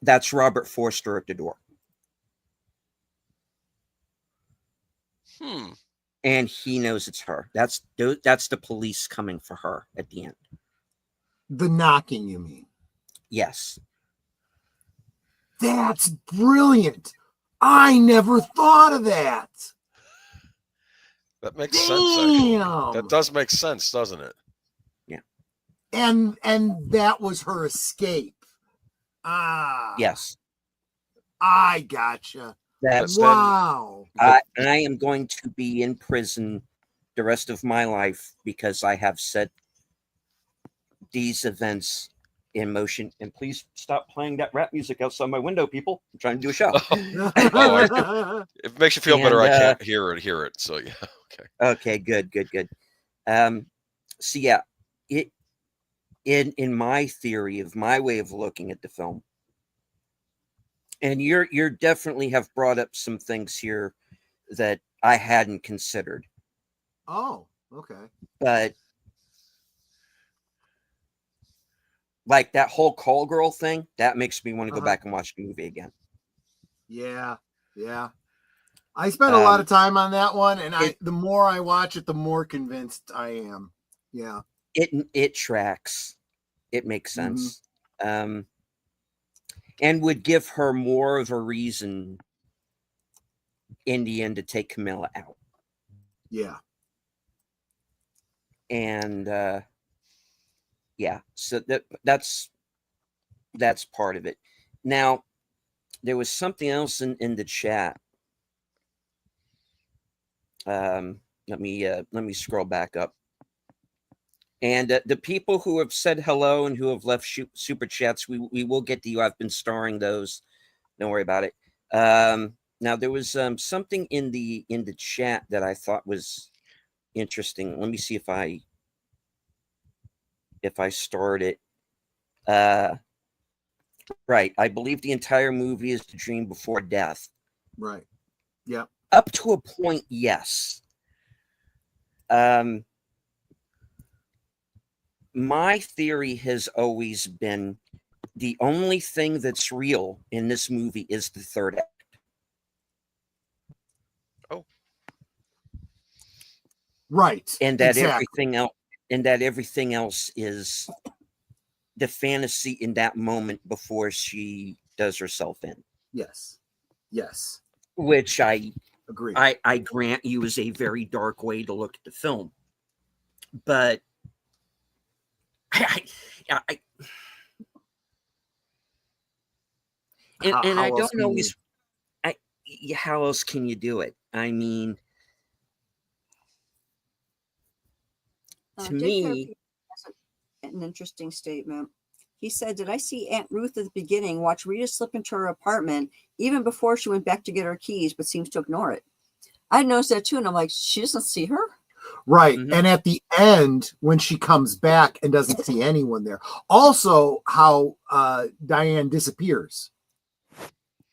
that's Robert Forster at the door. And he knows it's her. That's the police coming for her at the end. The knocking, you mean? Yes. That's brilliant. I never thought of that. That makes sense, actually. That does make sense, doesn't it? Yeah. And that was her escape. Yes. I gotcha. That's Wow. I am going to be in prison the rest of my life because I have set these events in motion. And please stop playing that rap music outside my window, people. I'm trying to do a show. It makes you feel better. And, I can't hear it. So yeah. Okay. Okay, good. So yeah, it in my theory of my way of looking at the film, and you're definitely have brought up some things here that I hadn't considered. Oh, okay. But like that whole call girl thing, that makes me want to go back and watch the movie again. Yeah. I spent a lot of time on that one, and the more I watch it, the more convinced I am. Yeah. It tracks. It makes sense. And would give her more of a reason in the end to take Camilla out. Yeah. And yeah, so that's part of it. Now, there was something else in the chat. Let me scroll back up. And the people who have said hello and who have left super chats, we will get to you. I've been starring those. Don't worry about it. Now there was something in the chat that I thought was interesting. Let me see if I starred it. Right. I believe the entire movie is the dream before death. Right. Yeah. Up to a point, yes. My theory has always been the only thing that's real in this movie is the third act. Oh. Right. And that everything else is the fantasy in that moment before she does herself in. Yes. Which I agree. I grant you is a very dark way to look at the film. But I don't always. How else can you do it? I mean, to me, an interesting statement. He said, "Did I see Aunt Ruth at the beginning? Watch Rita slip into her apartment even before she went back to get her keys, but seems to ignore it." I noticed that too, and I'm like, she doesn't see her. Right. Mm-hmm. And at the end, when she comes back and doesn't see anyone there. Also, how Diane disappears.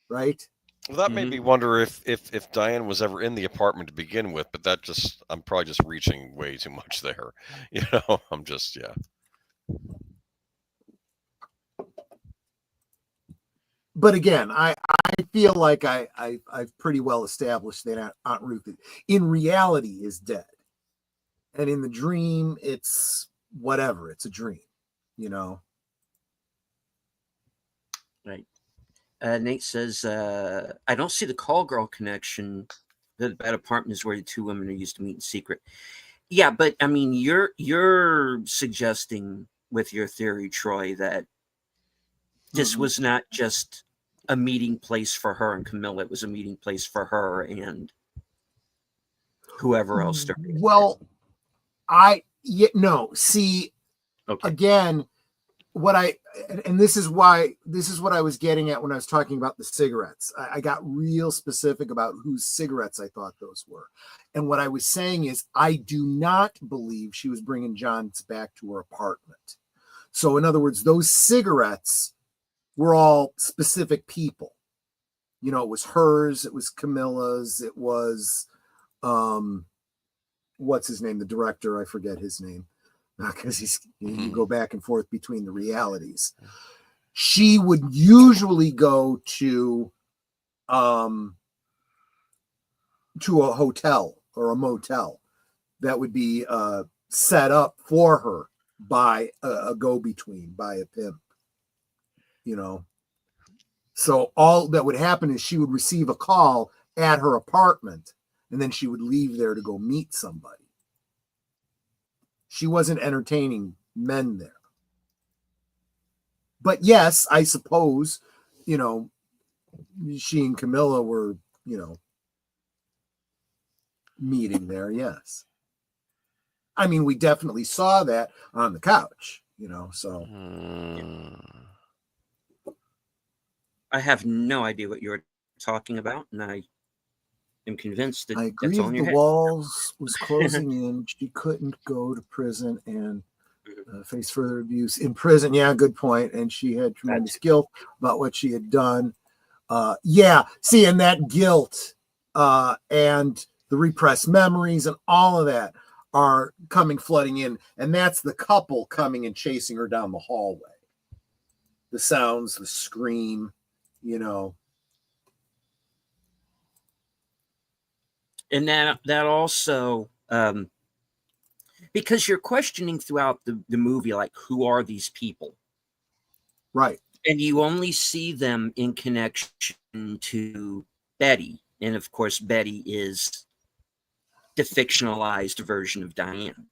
Right. Well, that made me wonder if Diane was ever in the apartment to begin with, but I'm probably just reaching way too much there. I'm just, yeah. But again, I feel like I've pretty well established that Aunt Ruth in reality is dead. And in the dream, it's whatever. It's a dream, Right. Nate says, I don't see the call girl connection. That apartment is where the two women are used to meet in secret. Yeah, but I mean, you're suggesting with your theory, Troy, that this was not just a meeting place for her and Camilla. It was a meeting place for her and whoever else. Well, see, okay. Again, this is what I was getting at when I was talking about the cigarettes. I got real specific about whose cigarettes I thought those were. And what I was saying is I do not believe she was bringing John's back to her apartment. So in other words, those cigarettes were all specific people. It was hers, it was Camilla's, it was, what's his name? The director, I forget his name. Because you go back and forth between the realities. She would usually go to a hotel or a motel that would be set up for her by a go-between, by a pimp. So all that would happen is she would receive a call at her apartment, and then she would leave there to go meet somebody. She wasn't entertaining men there. But yes, I suppose, she and Camilla were, meeting there. Yes. I mean, we definitely saw that on the couch, so. I have no idea what you're talking about, and I am convinced that I that's all in grieved your the head. walls was closing in. She couldn't go to prison and face further abuse in prison. Yeah, good point. And she had tremendous guilt about what she had done. See, and that guilt and the repressed memories and all of that are coming flooding in. And that's the couple coming and chasing her down the hallway. The sounds, the scream, And that also, because you're questioning throughout the movie, like, who are these people? Right. And you only see them in connection to Betty. And of course, Betty is the fictionalized version of Diane.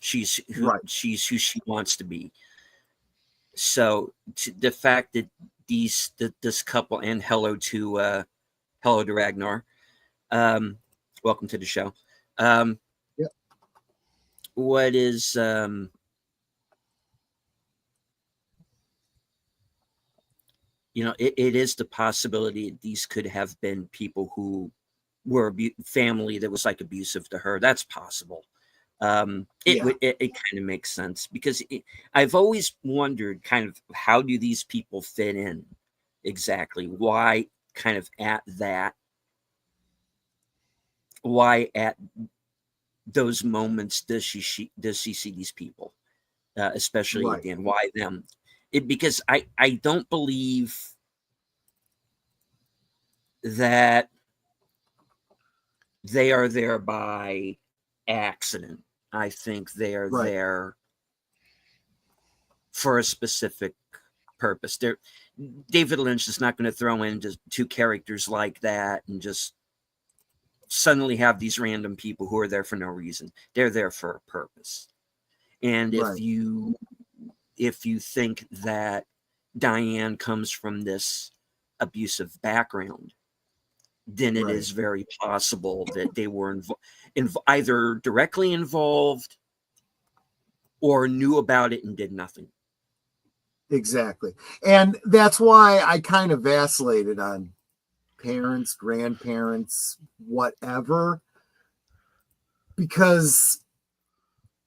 She's who she wants to be. So the fact that this couple, and hello to Ragnar, welcome to the show. What is it is the possibility that these could have been people who were family that was like abusive to her. That's possible. It kind of makes sense, because I've always wondered kind of, how do these people fit in exactly? Why kind of why at those moments does she see these people, especially at the end? Why them? Because I don't believe that they are there by accident. I think they are there for a specific purpose. David Lynch is not going to throw in just two characters like that and just suddenly have these random people who are there for no reason. They're there for a purpose. And if you think that Diane comes from this abusive background, then it is very possible that they were either directly involved or knew about it and did nothing. Exactly. And that's why I kind of vacillated on parents, grandparents, whatever, because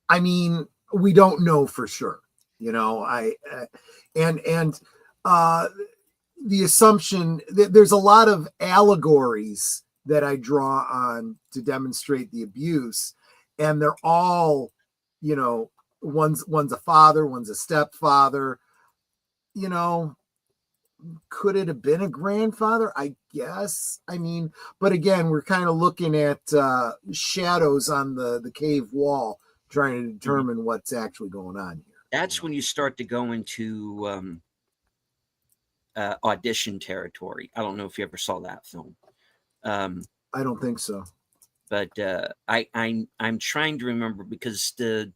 I mean, we don't know for sure, the assumption that there's a lot of allegories that I draw on to demonstrate the abuse, and they're all, one's a father, one's a stepfather, could it have been a grandfather? I guess. I mean, but again, we're kind of looking at shadows on the cave wall, trying to determine what's actually going on here. That's when you start to go into audition territory. I don't know if you ever saw that film. I don't think so. But I'm trying to remember, because the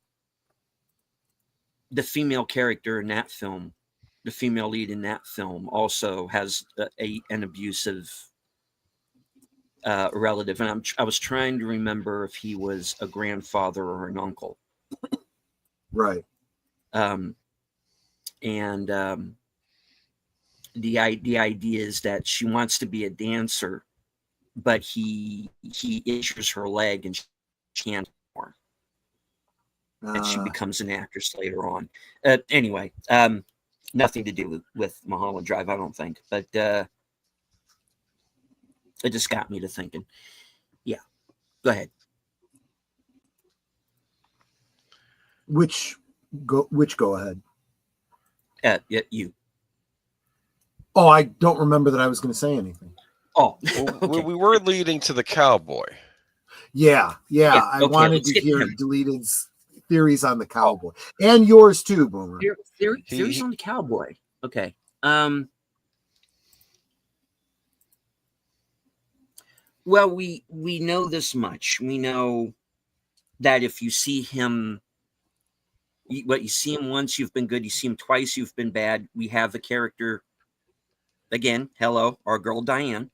female character in that film, the female lead in that film, also has an abusive relative, and I was trying to remember if he was a grandfather or an uncle. Right. The idea is that she wants to be a dancer, but he injures her leg and she can't anymore. And she becomes an actress later on. Anyway, nothing to do with Mulholland Drive, I don't think. But it just got me to thinking. Yeah, go ahead. Which go ahead? Yeah, you. Oh, I don't remember that I was going to say anything. Oh, okay. We were leading to the cowboy. Yeah. I wanted to hear Deleted's theories on the cowboy, and yours too, Boomer. Theories on the cowboy. Okay. Well, we know this much. We know that if you see him, you see him once, you've been good. You see him twice, you've been bad. We have a character again, hello, our girl Diane,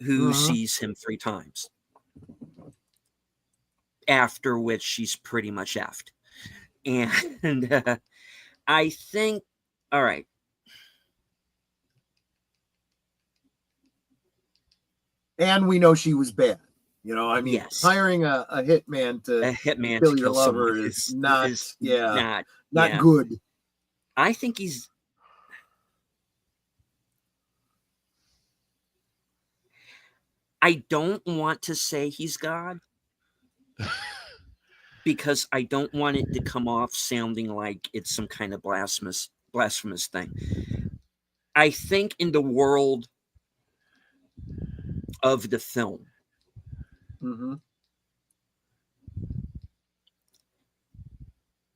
who Mhm. sees him 3 times. After which she's pretty much effed. And I think, all right. And we know she was bad. You know, I mean, Yes. hiring a hitman to A hitman kill to your kill lover someone is not, not not yeah. good. I think he's. I don't want to say he's God because I don't want it to come off sounding like it's some kind of blasphemous thing. I think in the world of the film, Mm-hmm.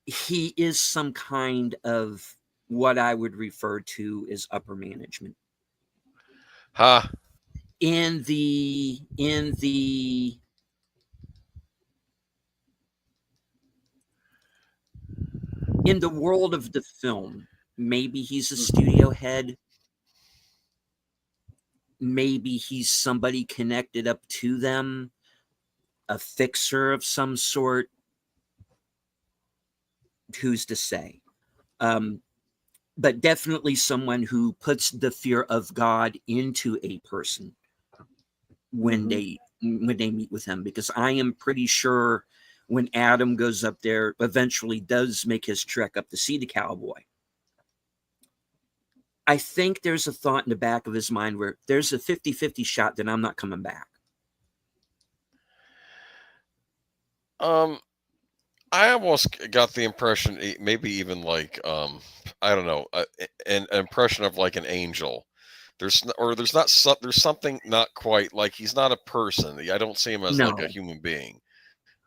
he is some kind of what I would refer to as upper management. Ha. In the world of the film, maybe he's a studio head, maybe he's somebody connected up to them, a fixer of some sort. Who's to say? But definitely someone who puts the fear of God into a person when Mm-hmm. they meet with him, because I am pretty sure when Adam goes up there, eventually does make his trek up to see the cowboy, I think there's a thought in the back of his mind where there's a 50-50 shot that I'm not coming back. I almost got the impression, maybe even like, I don't know, an impression of like an angel. There's there's something not quite like he's not a person. I don't see him as like a No, human being,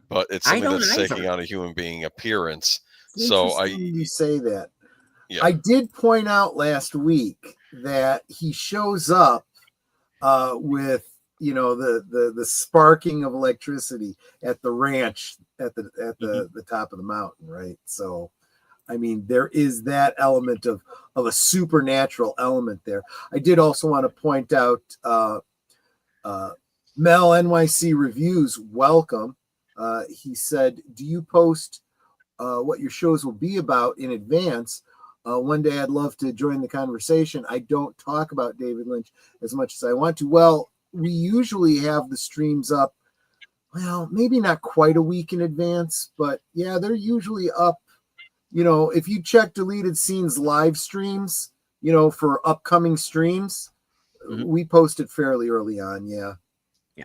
but it's I something don't that's taking either. on a human being appearance. It's So interesting you say that. yeah, I did point out last week that he shows up with the sparking of electricity at the ranch at the top of the mountain, right? So I mean, there is that element of a supernatural element there. I did also want to point out Mel NYC Reviews, welcome. He said, do you post what your shows will be about in advance? One day I'd love to join the conversation. I don't talk about David Lynch as much as I want to. Well, we usually have the streams up, well, maybe not quite a week in advance, but yeah, they're usually up. You know, if you check Deleted Scenes live streams, for upcoming streams, we post it fairly early on. Yeah. Yeah.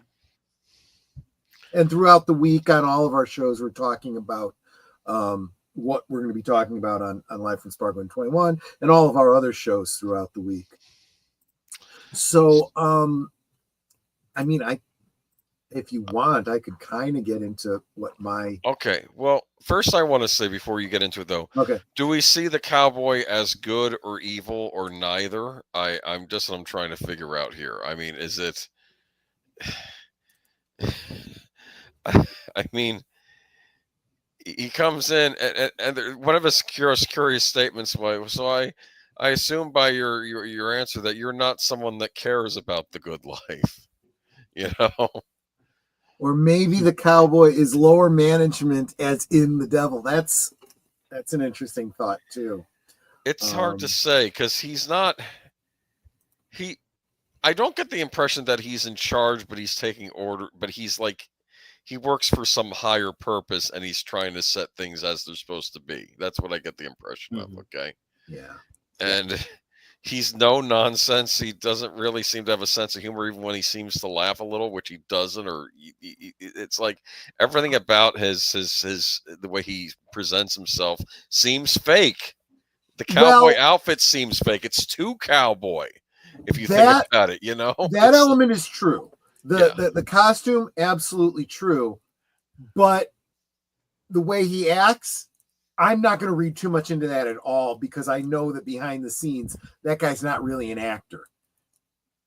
And throughout the week on all of our shows, we're talking about what we're going to be talking about on Live from Sparkwood 21 and all of our other shows throughout the week. So, I mean, if you want, I could kind of get into what my... Okay. Well, first I want to say before you get into it though, Okay. do we see the cowboy as good or evil or neither? I'm trying to figure out here. I mean, is it? I mean, he comes in and one of his curious statements was, so I assume by your answer that you're not someone that cares about the good life, you know. Or maybe the cowboy is lower management as in the devil. That's an interesting thought too. It's hard to say because he's not. I don't get the impression that he's in charge, but he's taking order. But he's like, he works for some higher purpose, and he's trying to set things as they're supposed to be. That's what I get the impression of. Okay. Yeah. And he's no nonsense. He doesn't really seem to have a sense of humor, even when he seems to laugh a little, which he doesn't. Or it's like everything about his the way he presents himself seems fake. The cowboy outfit seems fake. It's too cowboy, if you think about it. You know, that element is true. The costume, absolutely true, but the way he acts, I'm not going to read too much into that at all because I know that behind the scenes, that guy's not really an actor.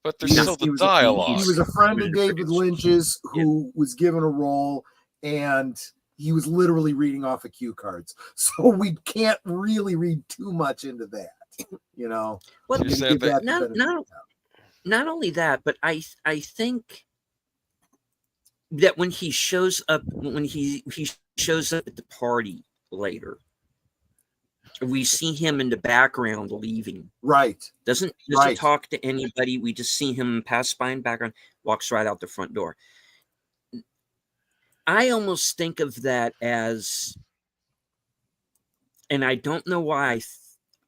But there's still the dialogue. He was a friend of David Lynch's who was given a role, and he was literally reading off of cue cards. So we can't really read too much into that. You know, Well, I'm You gonna said give that- that the not benefit of not the doubt. not only that, but I think that when he shows up, when he shows up at the party later, we see him in the background leaving. Right. Doesn't Right. talk to anybody. We just see him pass by in background, walks right out the front door. I almost think of that as, and I don't know why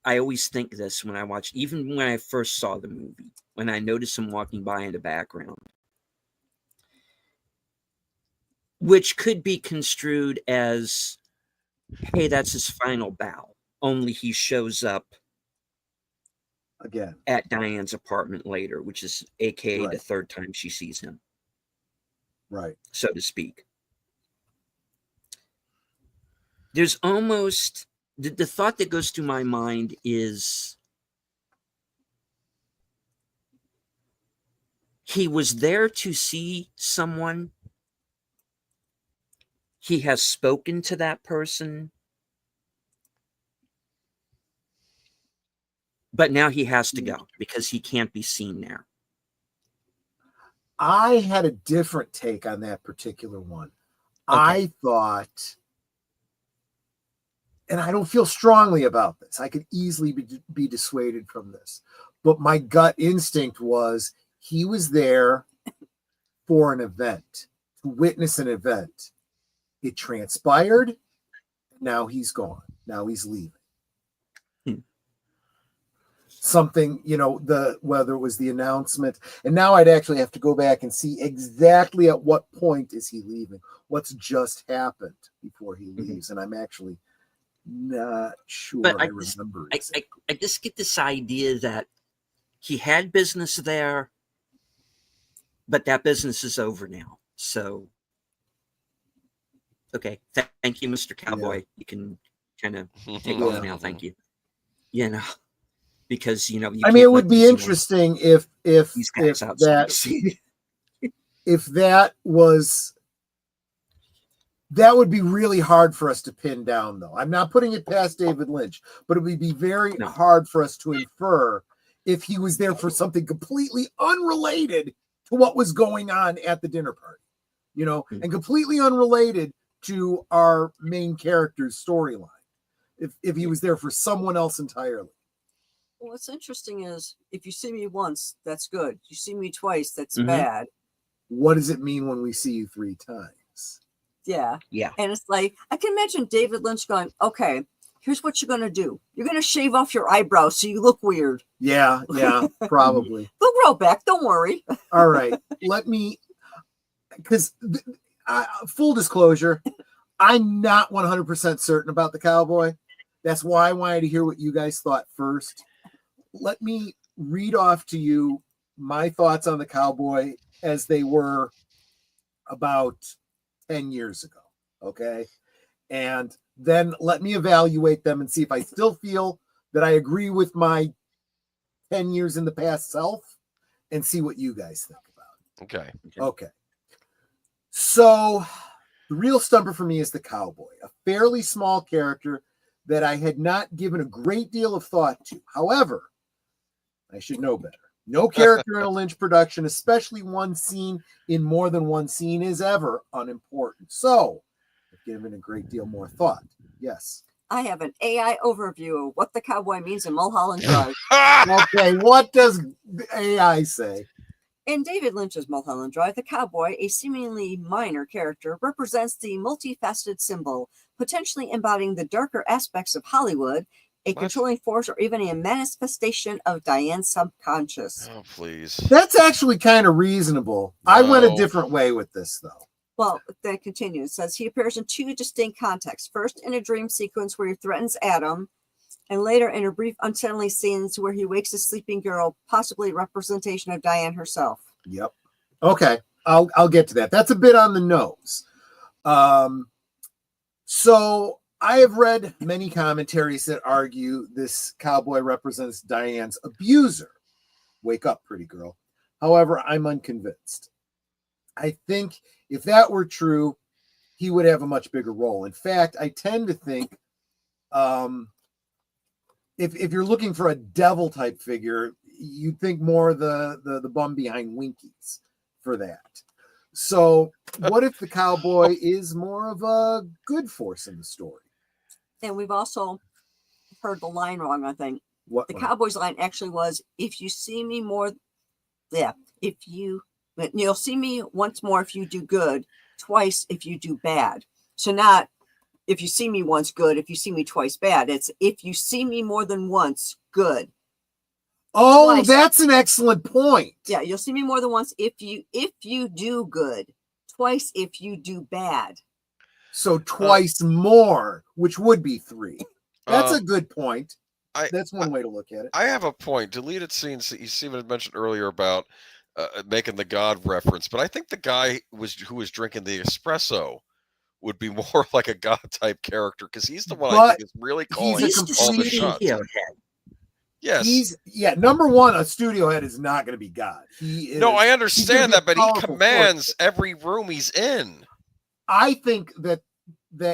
I always think this when I watch, even when I first saw the movie, when I noticed him walking by in the background, which could be construed as, hey, that's his final bow. Only he shows up Again. at Diane's apartment later, which is AKA the Right. third time she sees him, Right. so to speak. There's almost the thought that goes through my mind is he was there to see someone. He has spoken to that person, but now he has to go because he can't be seen there. I had a different take on that particular one. Okay. I thought, and I don't feel strongly about this, I could easily be dissuaded from this, but my gut instinct was he was there for an event, to witness an event. It transpired. Now he's gone. Now he's leaving. Something, whether it was the announcement, and now I'd actually have to go back and see exactly at what point is he leaving, what's just happened before he leaves, and I'm actually not sure But I remember it. I just get this idea that he had business there, but that business is over now. So, okay, thank you, Mr. Cowboy. Yeah. You can kind of take Yeah. off now. Thank you. Because you I mean, can't it let would be these, interesting if these guys out that if that was, that would be really hard for us to pin down, though. I'm not putting it past David Lynch, but it would be very No. hard for us to infer if he was there for something completely unrelated to what was going on at the dinner party, and completely unrelated to our main character's storyline. If he was there for someone else entirely. Well, what's interesting is if you see me once, that's good. You see me twice, that's Mhm. bad. What does it mean when we see you 3 times? Yeah. Yeah. And it's like, I can imagine David Lynch going, okay, here's what you're going to do. You're going to shave off your eyebrows so you look weird. Yeah, probably. They'll grow back. Don't worry. All right. Because full disclosure, I'm not 100% certain about the Cowboy. That's why I wanted to hear what you guys thought first. Let me read off to you my thoughts on the Cowboy as they were about 10 years ago. Okay. And then let me evaluate them and see if I still feel that I agree with my 10 years in the past self, and see what you guys think about it. Okay. So the real stumper for me is the Cowboy, a fairly small character that I had not given a great deal of thought to. However, I should know better. No character in a Lynch production, especially one scene in more than one scene, is ever unimportant. So I've given a great deal more thought. Yes. I have an AI overview of what the Cowboy means in Mulholland Drive. Okay, what does the AI say? In David Lynch's Mulholland Drive, the cowboy, a seemingly minor character, represents the multifaceted symbol, potentially embodying the darker aspects of Hollywood, a controlling force, or even a manifestation of Diane's subconscious. Oh, please. That's actually kind of reasonable. No. I went a different way with this, though. Well, then it continues. It says he appears in 2 distinct contexts. First, in a dream sequence where he threatens Adam, and later in a brief, unsettling scenes where he wakes a sleeping girl, possibly a representation of Diane herself. Yep. Okay, I'll get to that. That's a bit on the nose. So I have read many commentaries that argue this cowboy represents Diane's abuser. Wake up, pretty girl. However, I'm unconvinced. I think if that were true, he would have a much bigger role. In fact, I tend to think if you're looking for a devil type figure, you'd think more the bum behind Winkies for that. So what if the cowboy is more of a good force in the story? And we've also heard the line wrong, I think. What The cowboy's line actually was, if you see me more, you'll see me once more if you do good, twice if you do bad. So not if you see me once good, if you see me twice bad. It's if you see me more than once good. Oh, Twice. that's an excellent point. Yeah, you'll see me more than once if you do good, twice if you do bad. So twice more, which would be 3. That's a good point. I- That's one way to look at it. I have a point. Deleted scenes. Steven had mentioned earlier about making the God reference, but I think the guy who was drinking the espresso would be more like a God type character because he's the one I But think is really calling he's a all the complete- shots. Yes. Number one, a studio head is not going to be God. He is. No, I he's understand gonna that, be a but he powerful commands force. every room he's in. I think that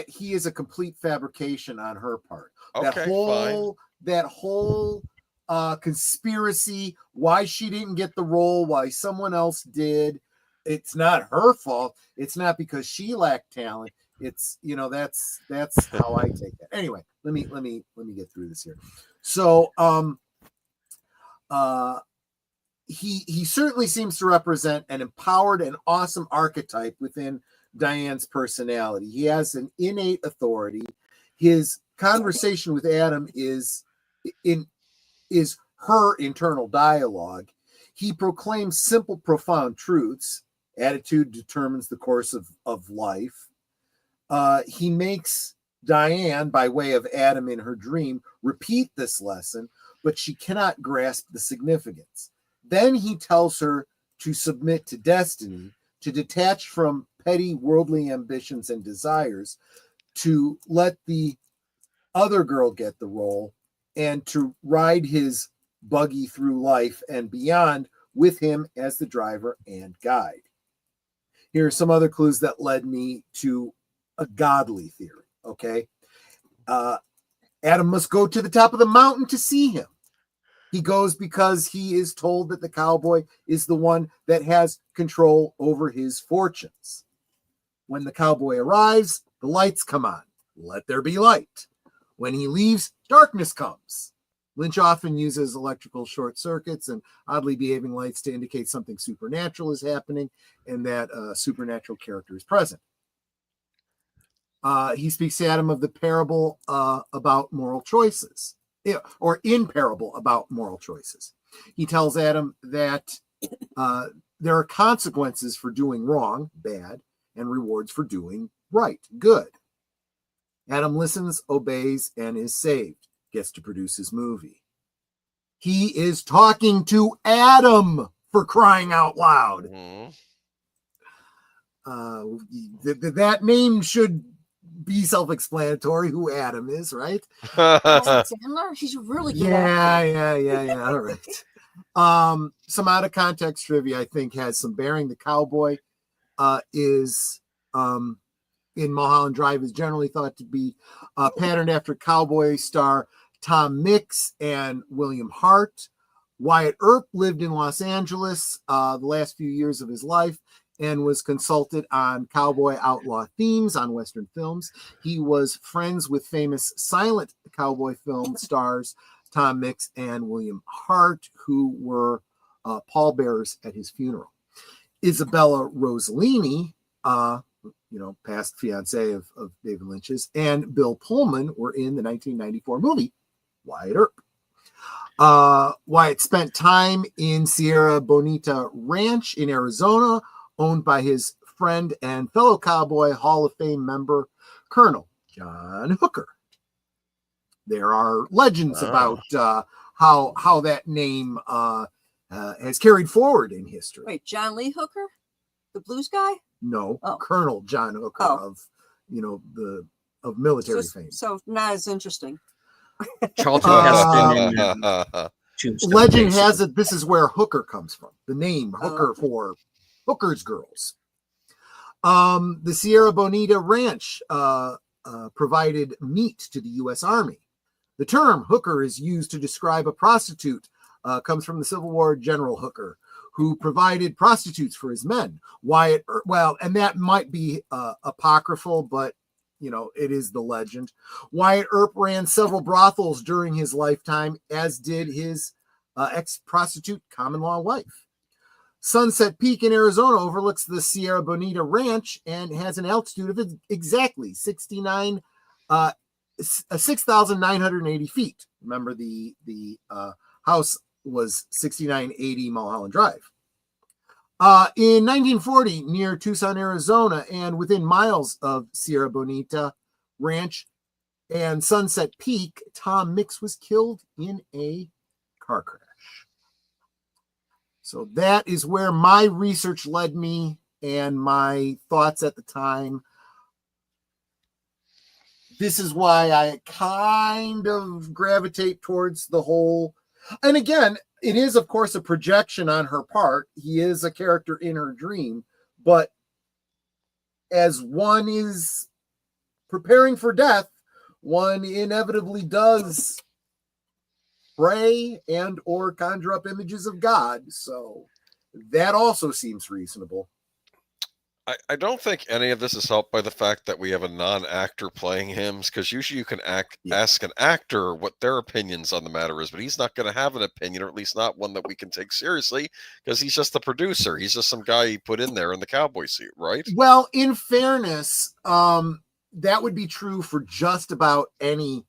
he is a complete fabrication on her part. Okay, fine. That whole conspiracy, why she didn't get the role, why someone else did. It's not her fault. It's not because she lacked talent. It's that's how I take that. Anyway, let me get through this here. So he certainly seems to represent an empowered and awesome archetype within Diane's personality. He has an innate authority. His conversation with Adam is her internal dialogue. He proclaims simple, profound truths. Attitude determines the course of life. He makes Diane, by way of Adam in her dream, repeat this lesson, but she cannot grasp the significance. Then he tells her to submit to destiny, to detach from petty worldly ambitions and desires, to let the other girl get the role, and to ride his buggy through life and beyond with him as the driver and guide. Here are some other clues that led me to a godly theory. Okay. Adam must go to the top of the mountain to see him. He goes because he is told that the cowboy is the one that has control over his fortunes. When the cowboy arrives, the lights come on. Let there be light. When he leaves, darkness comes. Lynch often uses electrical short circuits and oddly behaving lights to indicate something supernatural is happening and that a supernatural character is present. He speaks to Adam of the parable about moral choices, or in parable about moral choices. He tells Adam that there are consequences for doing wrong, bad, and rewards for doing right, good. Adam listens, obeys, and is saved. Gets to produce his movie. He is talking to Adam, for crying out loud. That name should be self-explanatory who Adam is, right? Sandler, he's really good. Yeah. All right. Some out of context trivia, I think, has some bearing. The cowboy is in Mulholland Drive is generally thought to be patterned after cowboy star Tom Mix and William Hart. Wyatt Earp lived in Los Angeles the last few years of his life and was consulted on cowboy outlaw themes on Western films. He was friends with famous silent cowboy film stars Tom Mix and William Hart, who were pallbearers at his funeral. Isabella Rossellini, past fiance of David Lynch's, and Bill Pullman were in the 1994 movie Wyatt Earp. Wyatt spent time in Sierra Bonita Ranch in Arizona, owned by his friend and fellow cowboy Hall of Fame member, Colonel John Hooker. There are legends about how that name has carried forward in history. Wait, John Lee Hooker, the blues guy? No, Colonel John Hooker of military fame. So not as interesting. Charlton Heston and Tombstone, legend basically. has it this is where Hooker comes from. The name Hooker for Hooker's girls. The Sierra Bonita Ranch provided meat to the U.S. Army. The term hooker is used to describe a prostitute. Comes from the Civil War General Hooker, who provided prostitutes for his men. Well, and that might be apocryphal, but it is the legend. Wyatt Earp ran several brothels during his lifetime, as did his ex-prostitute common law wife. Sunset Peak in Arizona overlooks the Sierra Bonita Ranch and has an altitude of exactly 6,980 feet. Remember, the house was 6980 Mulholland Drive. In 1940, near Tucson, Arizona, and within miles of Sierra Bonita Ranch and Sunset Peak, Tom Mix was killed in a car crash. So that is where my research led me and my thoughts at the time. This is why I kind of gravitate towards the whole. And again, it is, of course, a projection on her part. He is a character in her dream. But as one is preparing for death, one inevitably does pray and or conjure up images of God. So that also seems reasonable. I don't think any of this is helped by the fact that we have a non-actor playing him, because usually you can ask an actor what their opinions on the matter is, but he's not going to have an opinion, or at least not one that we can take seriously, because he's just the producer. He's just some guy he put in there in the cowboy suit, right? Well, in fairness, that would be true for just about any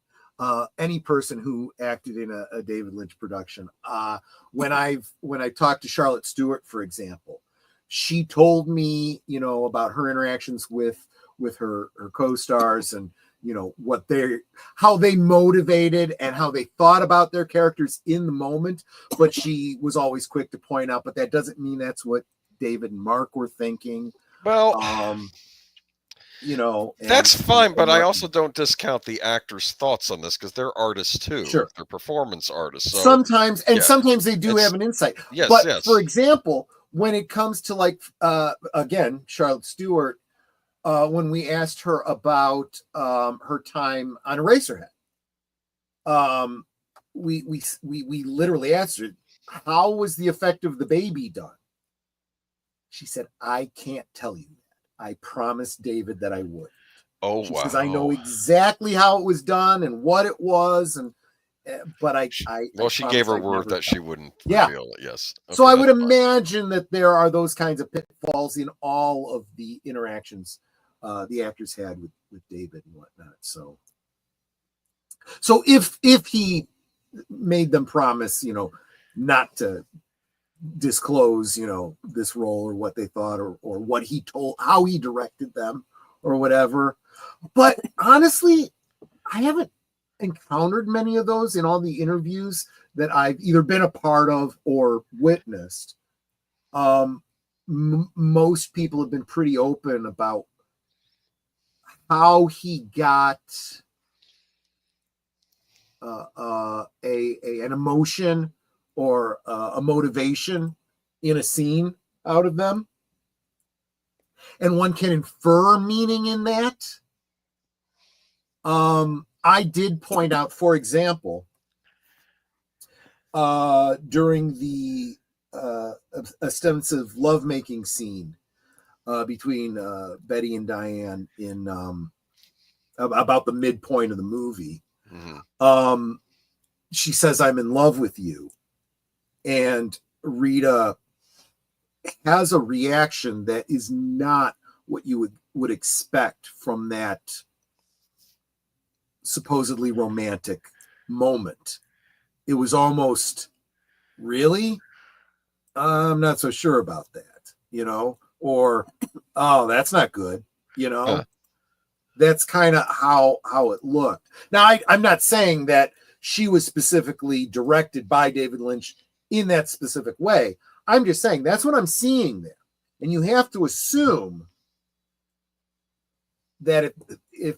person who acted in a David Lynch production. When I talked to Charlotte Stewart, for example, she told me, about her interactions with her co-stars and, how they motivated and how they thought about their characters in the moment. But she was always quick to point out, but that doesn't mean that's what David and Mark were thinking. Well, that's fine, but I also don't discount the actors' thoughts on this, because they're artists too. Sure. They're performance artists. So, sometimes they do have an insight. Yes, but yes. For example, when it comes to again, Charlotte Stewart, when we asked her about her time on Eraserhead, we literally asked her, how was the effect of the baby done? She said, I can't tell you that. I promised David that I would. Oh, she wow. says, I know exactly how it was done and what it was, but she gave her word that she wouldn't reveal it. Yes. Okay, so I would imagine that there are those kinds of pitfalls in all of the interactions the actors had with David and whatnot. So if he made them promise, not to disclose, this role or what they thought or what he told, how he directed them or whatever. But honestly, I haven't encountered many of those in all the interviews that I've either been a part of or witnessed. Most people have been pretty open about how he got an emotion or a motivation in a scene out of them. And one can infer meaning in that. I did point out, for example, during the extensive lovemaking scene between Betty and Diane in about the midpoint of the movie, she says, I'm in love with you. And Rita has a reaction that is not what you would expect from that supposedly romantic moment. It was almost, really? I'm not so sure about that, or, oh, that's not good, That's kind of how it looked. Now, I'm not saying that she was specifically directed by David Lynch in that specific way. I'm just saying that's what I'm seeing there. And you have to assume that if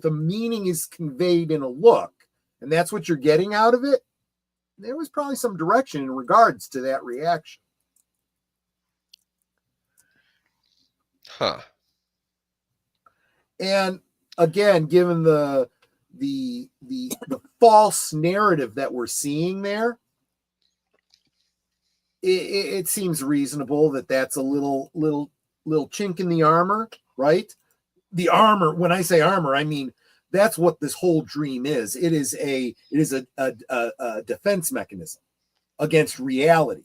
a meaning is conveyed in a look, and that's what you're getting out of it, there was probably some direction in regards to that reaction. Huh. And again, given the the false narrative that we're seeing there, it seems reasonable that that's a little chink in the armor, right? The armor, when I say armor, I mean that's what this whole dream is. It is a defense mechanism against reality.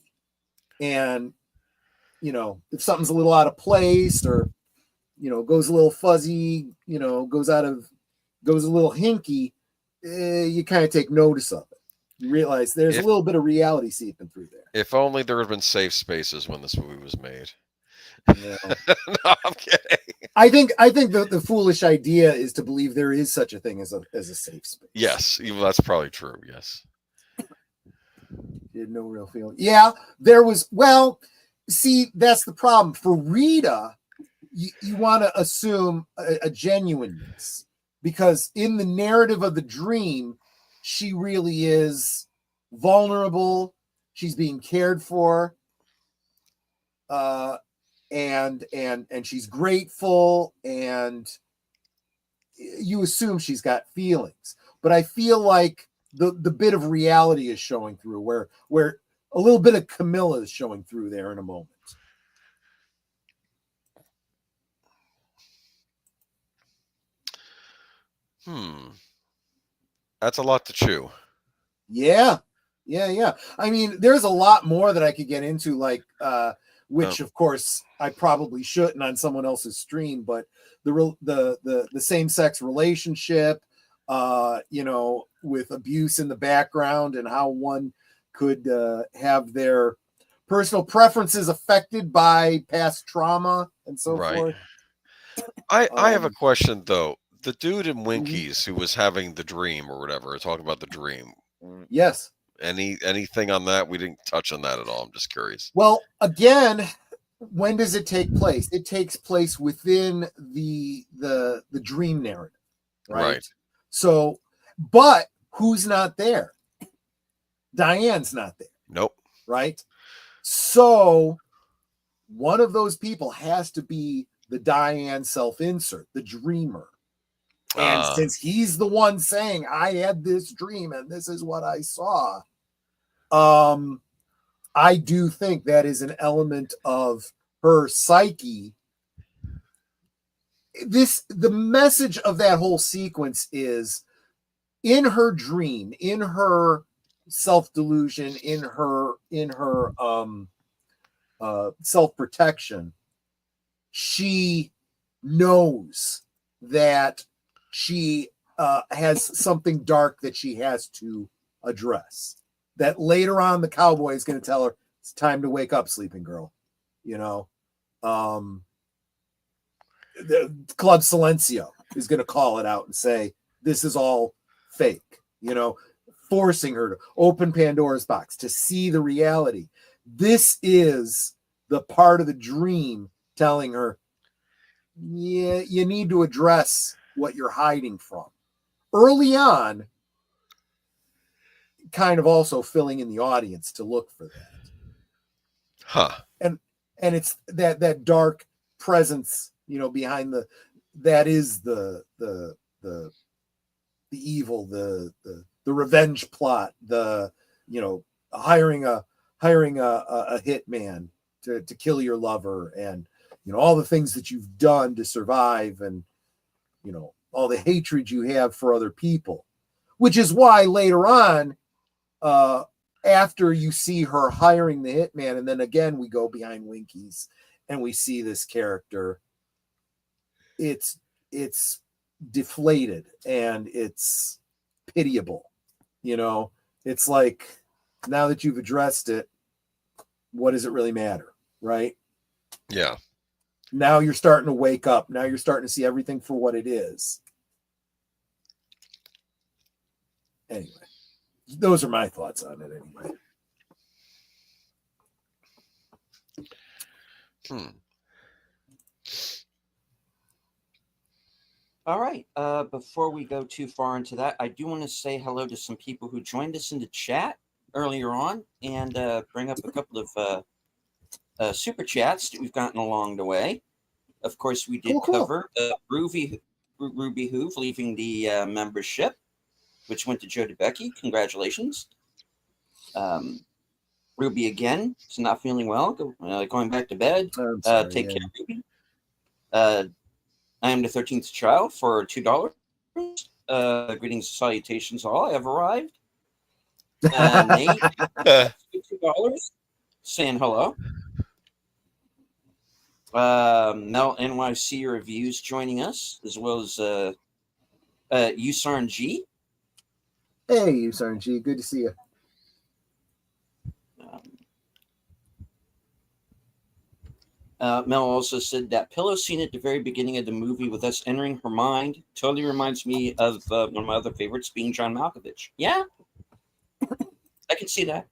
And if something's a little out of place, or goes a little fuzzy, goes a little hinky, you kind of take notice of it. You realize there's a little bit of reality seeping through there. If only there had been safe spaces when this movie was made. No, I'm kidding. I think the foolish idea is to believe there is such a thing as a safe space. Yes, that's probably true. Yes. You had no real feeling. Yeah, there was. Well, see, that's the problem for Rita. You want to assume a genuineness, because in the narrative of the dream, she really is vulnerable. She's being cared for, and she's grateful, and you assume she's got feelings. But I feel like the bit of reality is showing through, where a little bit of Camilla is showing through there in a moment. That's a lot to chew. Yeah. I mean, there's a lot more that I could get into, like which of course I probably shouldn't on someone else's stream, but the same-sex relationship, with abuse in the background, and how one could have their personal preferences affected by past trauma and so forth. I have a question though. The dude in Winkies who was having the dream or whatever, talking about the dream. Yes. Anything on that? We didn't touch on that at all. I'm just curious. Well, again, when does it take place? It takes place within the dream narrative, right? So, but who's not there? Diane's not there. Nope. Right? So one of those people has to be the Diane self-insert, the dreamer. And since he's the one saying, I had this dream and this is what I saw, I do think that is an element of her psyche. The message of that whole sequence is, in her dream, in her self-delusion, in her self-protection, she knows that she has something dark that she has to address. That later on, the cowboy is going to tell her, it's time to wake up, sleeping girl. The Club Silencio is going to call it out and say, this is all fake, forcing her to open Pandora's box, to see the reality. This is the part of the dream telling her, yeah, you need to address what you're hiding from. Early on, kind of also filling in the audience to look for that. And it's that dark presence, behind that is the evil, the revenge plot, hiring a hitman to kill your lover, and all the things that you've done to survive, and all the hatred you have for other people, which is why later on, after you see her hiring the hitman, and then again we go behind Winkies and we see this character, it's deflated and it's pitiable. It's like, now that you've addressed it, what does it really matter, right? Yeah. Now you're starting to wake up. Now you're starting to see everything for what it is. Anyway, those are my thoughts on it anyway. All right. Before we go too far into that, I do want to say hello to some people who joined us in the chat earlier on, and bring up a couple of super chats that we've gotten along the way. Of course, we did cover Groovy Ruby Hoove leaving the membership, which went to Joe DeBecky. Congratulations. Ruby again is not feeling well, going back to bed. I'm sorry, Take care, Ruby. I am the 13th child for $2. Greetings and salutations all. I have arrived. Nate, $2, saying hello. Mel NYC Reviews joining us, as well as Usarn G. Hey, Usarn G, good to see you. Mel also said that pillow scene at the very beginning of the movie with us entering her mind totally reminds me of one of my other favorites, being John Malkovich. Yeah, I can see that.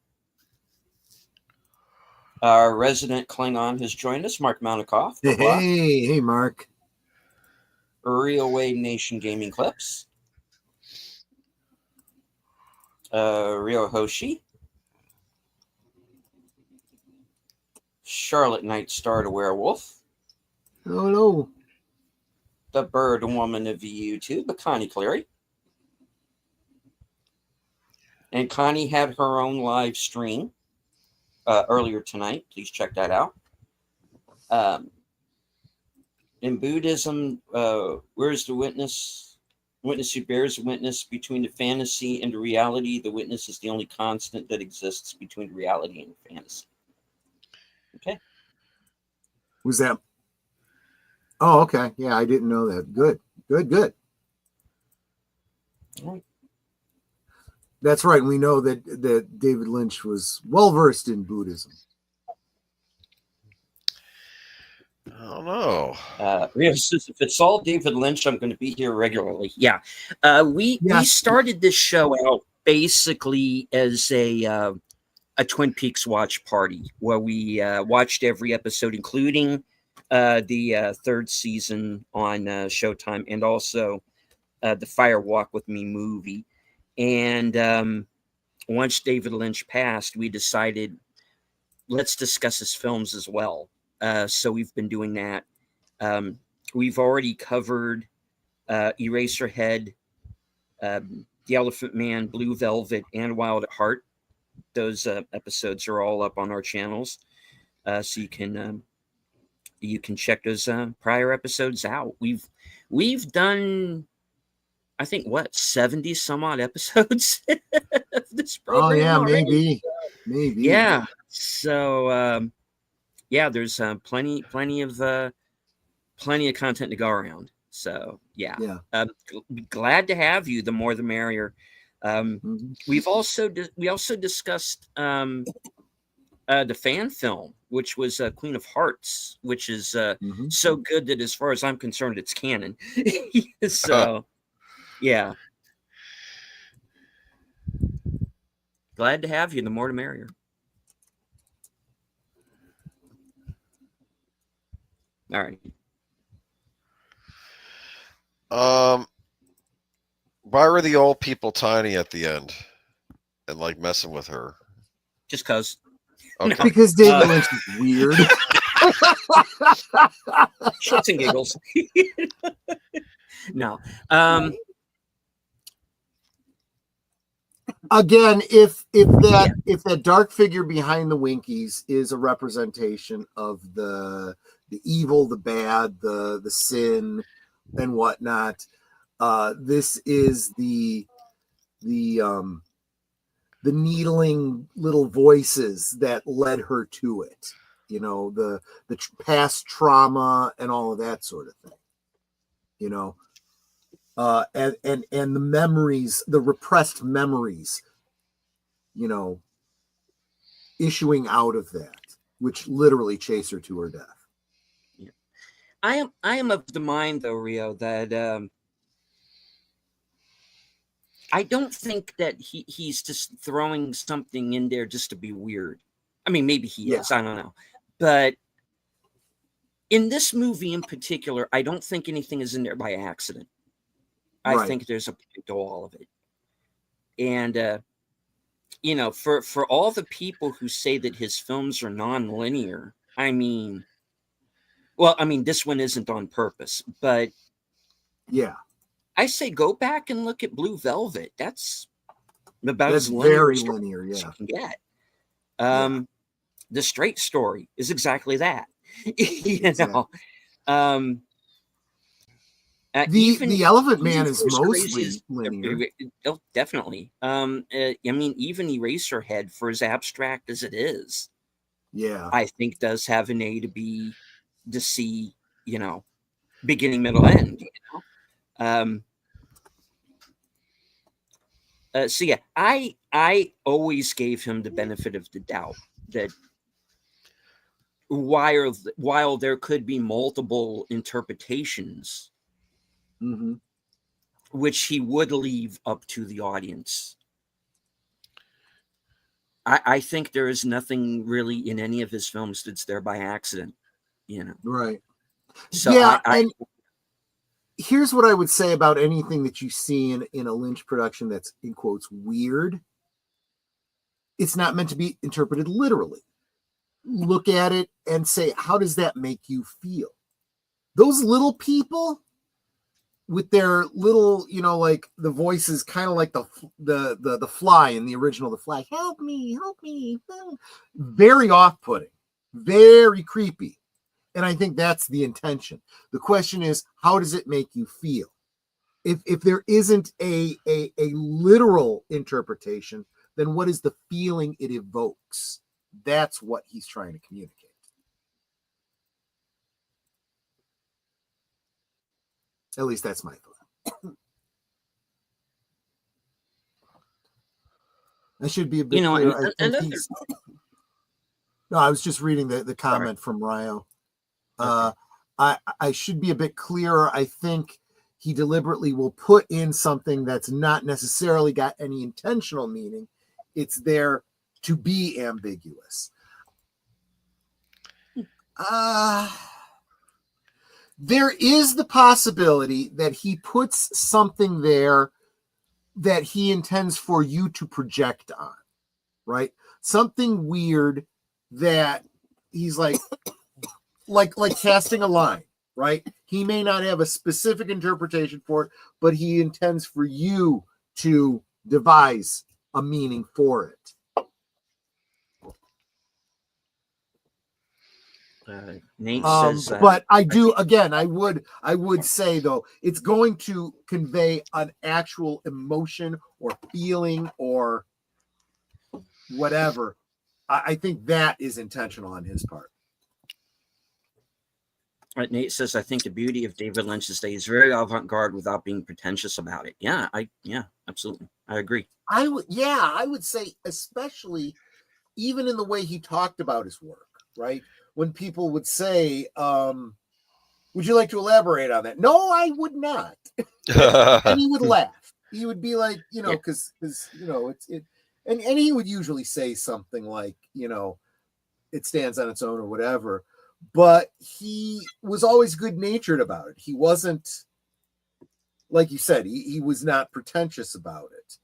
Our resident Klingon has joined us, Mark Mounikoff. Hey, Mark. Real Wade Nation Gaming Clips. Rio Hoshi. Charlotte Knight Star to Werewolf. Oh, no. The Bird Woman of YouTube, Connie Cleary. And Connie had her own live stream earlier tonight. Please check that out. In Buddhism, where's the witness? Witness who bears witness between the fantasy and the reality. The witness is the only constant that exists between reality and fantasy. Okay. Who's that? Oh, okay. Yeah, I didn't know that. Good. All right. That's right. We know that David Lynch was well versed in Buddhism. I don't know. Rio says, if it's all David Lynch, I'm going to be here regularly. Yeah. We started this show out basically as a Twin Peaks watch party where we watched every episode, including the third season on Showtime, and also the Fire Walk with Me movie. And once David Lynch passed, we decided, let's discuss his films as well. So we've been doing that. We've already covered Eraserhead, The Elephant Man, Blue Velvet, and Wild at Heart. Those episodes are all up on our channels, so you can check those prior episodes out. We've done, I think, 70 some odd episodes of this program. Oh yeah, already. maybe. Yeah. So yeah, there's plenty of content to go around. So yeah. Glad to have you. The more the merrier. We also discussed the fan film, which was Queen of Hearts, which is so good that as far as I'm concerned, it's canon. So yeah, glad to have you. The more the merrier. All right. Why were the old people tiny at the end and like messing with her? Just cause. Okay. Because David Lynch is weird. Shits and giggles. No. Again, if that dark figure behind the Winkies is a representation of the evil, the bad, the sin, and whatnot, this is the needling little voices that led her to it. You know, the past trauma and all of that sort of thing. You know, and the memories, the repressed memories, you know, issuing out of that, which literally chase her to her death. Yeah. I am of the mind, though, Rio, that I don't think that he's just throwing something in there just to be weird. I mean, maybe he is. I don't know. But in this movie in particular, I don't think anything is in there by accident. I think there's a point to all of it. And, you know, for all the people who say that his films are non-linear, I mean, this one isn't on purpose, but Yeah, I say go back and look at Blue Velvet. That's about that's as linear very as you linear. Yeah, can get. Yeah. The Straight Story is exactly that. you Exactly. know, um, The Elephant even Man is for as crazy mostly as linear. oh, definitely. I mean, even Eraserhead, for as abstract as it is, Yeah, I think does have an A to B to C, beginning, middle, end. Um, so yeah, I always gave him the benefit of the doubt that while there could be multiple interpretations, hmm which he would leave up to the audience. I think there is nothing really in any of his films that's there by accident. right. So Yeah, I and here's what I would say about anything that you see in a Lynch production that's in quotes weird. It's not meant to be interpreted literally. Look at it and say, how does that make you feel? Those little people with their little, like the voices, kind of like the fly in the original, the fly, help me, very off-putting, very creepy. And I think that's the intention. The question is, how does it make you feel? If there isn't a literal interpretation, then what is the feeling it evokes? That's what he's trying to communicate. At least that's my thought. I should be a bit clear. No, I was just reading the comment from Ryo. I should be a bit clearer. I think he deliberately will put in something that's not necessarily got any intentional meaning. It's there to be ambiguous. There is the possibility that he puts something there that he intends for you to project on, right? Something weird that he's like casting a line, right? He may not have a specific interpretation for it, but he intends for you to devise a meaning for it. Nate says, but I do again. I would say though, it's going to convey an actual emotion or feeling or whatever. I think that is intentional on his part. Nate says, I think the beauty of David Lynch's day is very avant-garde without being pretentious about it. Yeah, absolutely. I agree. I would say, especially even in the way he talked about his work, right? When people would say, would you like to elaborate on that? No, I would not. And he would laugh. He would be like, because it's and he would usually say something like, it stands on its own or whatever. But he was always good-natured about it. He wasn't, like you said, he was not pretentious about it.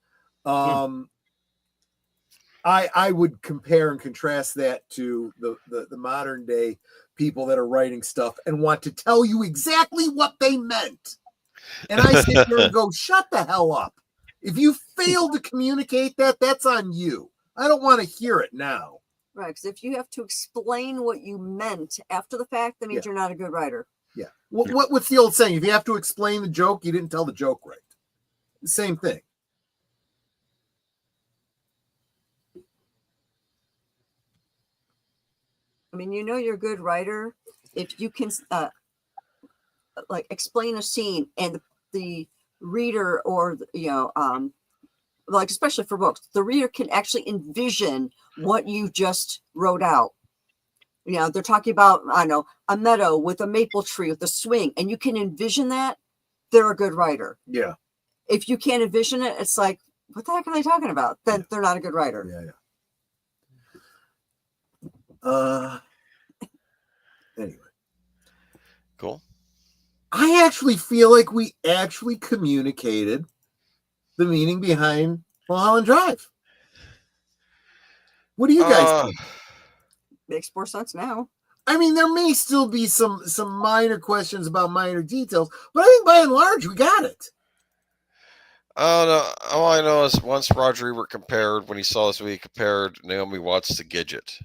I would compare and contrast that to the modern day people that are writing stuff and want to tell you exactly what they meant. And I sit there and go, shut the hell up. If you fail to communicate that, that's on you. I don't want to hear it now. Right, because if you have to explain what you meant after the fact, that means you're not a good writer. Yeah. What's the old saying? If you have to explain the joke, you didn't tell the joke right. The same thing. I mean, you're a good writer if you can explain a scene and the reader or especially for books, the reader can actually envision what you just wrote out. They're talking about, I don't know, a meadow with a maple tree with a swing, and you can envision that, they're a good writer. Yeah. If you can't envision it, it's like, what the heck are they talking about? Then they're not a good writer. Yeah. Anyway. Cool. I actually feel like we actually communicated the meaning behind Mulholland Drive. What do you guys think? Makes more sense now. I mean, there may still be some minor questions about minor details, but I think by and large we got it. I don't know. All I know is once Roger Ebert compared, when he saw this movie, he compared Naomi Watts to Gidget.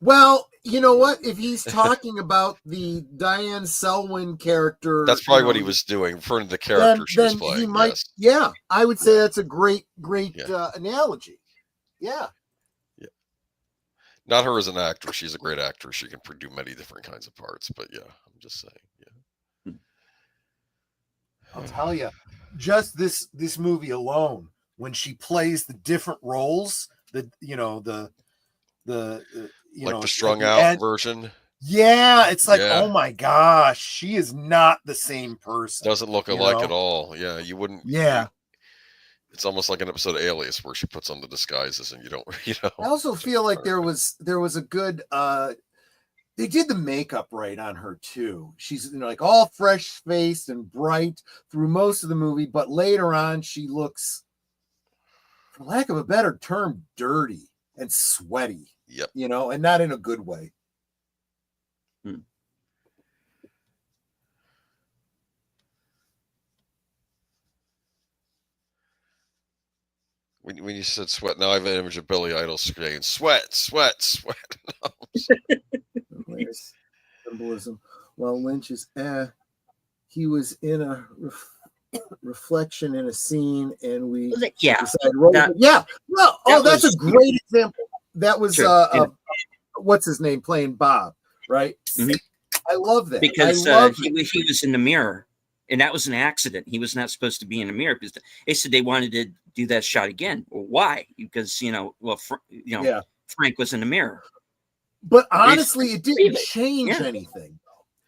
Well, you know what? If he's talking about the Diane Selwyn character, That's probably what he was doing, referring to the character she was then playing. he might. Yes. Yeah, I would say that's a great Yeah. analogy. Yeah. Not her as an actress. She's a great actress. She can do many different kinds of parts. But yeah, I'm just saying. Yeah. I'll tell you, just this movie alone, when she plays the different roles, the strung out version. Yeah, it's like, Yeah. oh my gosh, she is not the same person. Doesn't look alike at all. Yeah, you wouldn't. Yeah. It's almost like an episode of Alias where she puts on the disguises and you don't, I also feel like there was a good they did the makeup right on her too. She's like all fresh faced and bright through most of the movie, but later on she looks, for lack of a better term, dirty and sweaty. Yep. And not in a good way. When you said sweat, now I have an image of Billy Idol saying sweat, sweat, sweat. There's symbolism. Well, Lynch is he was in a reflection in a scene, and we decided, that's a great example. That was what's his name playing Bob, right? Mm-hmm. I love that because he was in the mirror, and that was an accident. He was not supposed to be in the mirror because they said they wanted to do that shot again. Well, why? Because Frank was in the mirror. But honestly, it didn't change anything.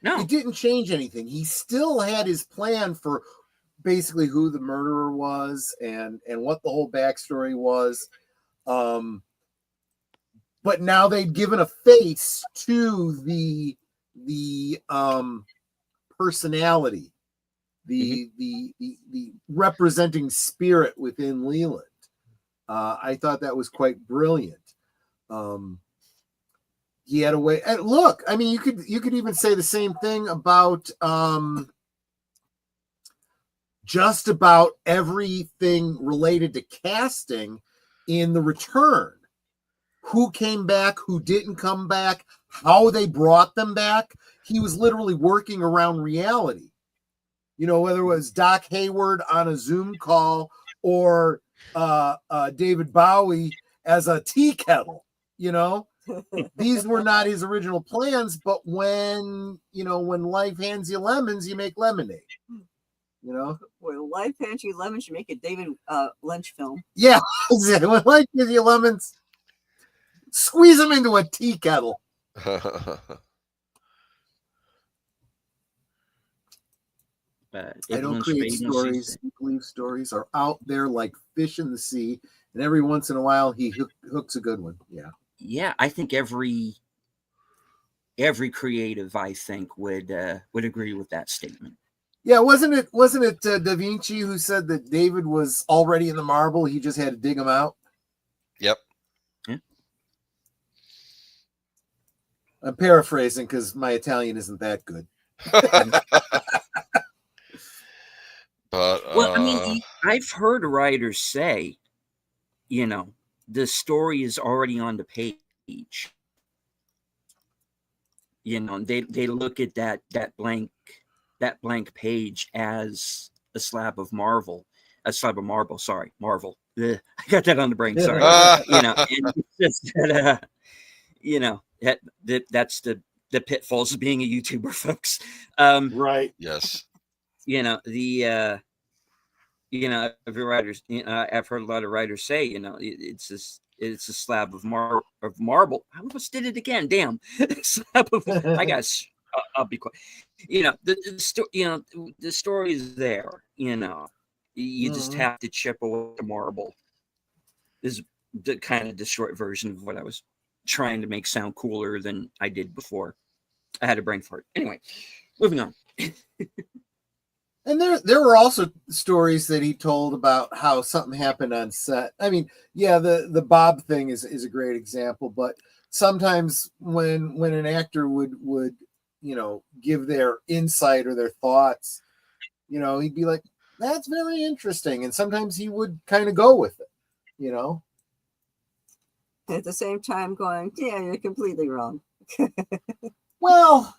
No, it didn't change anything. He still had his plan for basically who the murderer was and what the whole backstory was. But now they'd given a face to the personality, the representing spirit within Leland. I thought that was quite brilliant. He had a way. And look, I mean, you could even say the same thing about just about everything related to casting in The Return. Who came back, who didn't come back, how they brought them back. He was literally working around reality. Whether it was Doc Hayward on a Zoom call or David Bowie as a tea kettle, These were not his original plans, but when life hands you lemons, you make lemonade. When life hands you lemons, you make a David Lynch film. Yeah, when life gives you lemons, squeeze them into a tea kettle. I don't create stories. Believe stories are out there like fish in the sea, and every once in a while he hooks a good one. Yeah, I think every creative, I think, would agree with that statement. Yeah, wasn't it Da Vinci who said that David was already in the marble? He just had to dig him out. Yep. Yeah. I'm paraphrasing because my Italian isn't that good. But well, I mean, I've heard writers say, the story is already on the page. They look at that blank page as a slab of marble. Sorry, Marvel. Ugh, I got that on the brain. Sorry. And it's just that, that's the pitfalls of being a YouTuber, folks. Right. Yes. Every writers, I've heard a lot of writers say, it's a slab of marble. I almost did it again. Damn. I guess I'll be quiet. The story is there. You just have to chip away the marble. This is the kind of the short version of what I was trying to make sound cooler than I did before. I had a brain fart. Anyway, moving on. And there were also stories that he told about how something happened on set. I mean, yeah, the Bob thing is a great example, but sometimes when an actor would give their insight or their thoughts, he'd be like, that's very interesting, and sometimes he would kind of go with it. At the same time going, yeah, you're completely wrong. Well,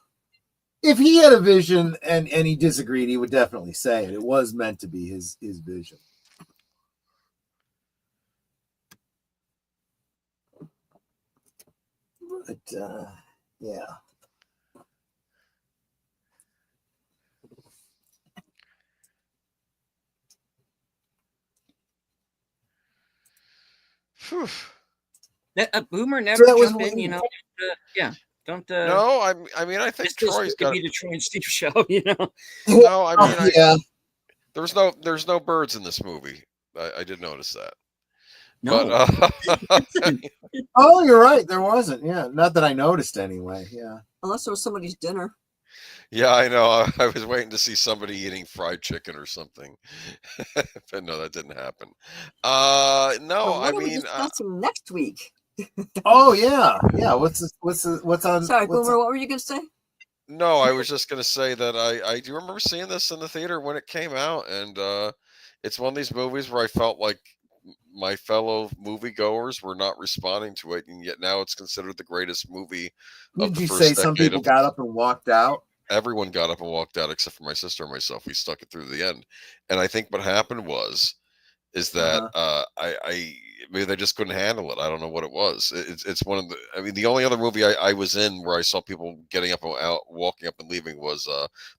if he had a vision and he disagreed, he would definitely say it. It was meant to be his vision. But yeah. Phew. Boomer never that was jump in, weird. yeah. Don't. No, I mean, I think This Troy's could got. be the Troy and Steve show, No, I mean, Yeah. there's no birds in this movie. I did notice that. No. But Oh, you're right. There wasn't. Yeah, not that I noticed anyway. Yeah. Unless it was somebody's dinner. yeah, I know. I was waiting to see somebody eating fried chicken or something, but no, that didn't happen. No, So what I are we mean, discussing next week? Oh yeah. What's on? Sorry, what's Boomer, what were you going to say? no, I was just gonna say that I do remember seeing this in the theater when it came out, and it's one of these movies where I felt like my fellow moviegoers were not responding to it, and yet now it's considered the greatest movie of Did the you first say some decade people of got up and walked out? everyone got up and walked out except for my sister and myself. We stuck it through the end, and I think what happened is that I maybe they just couldn't handle it. I don't know what it was. It's one of the. I mean, the only other movie I was in where I saw people getting up and out, walking up and leaving was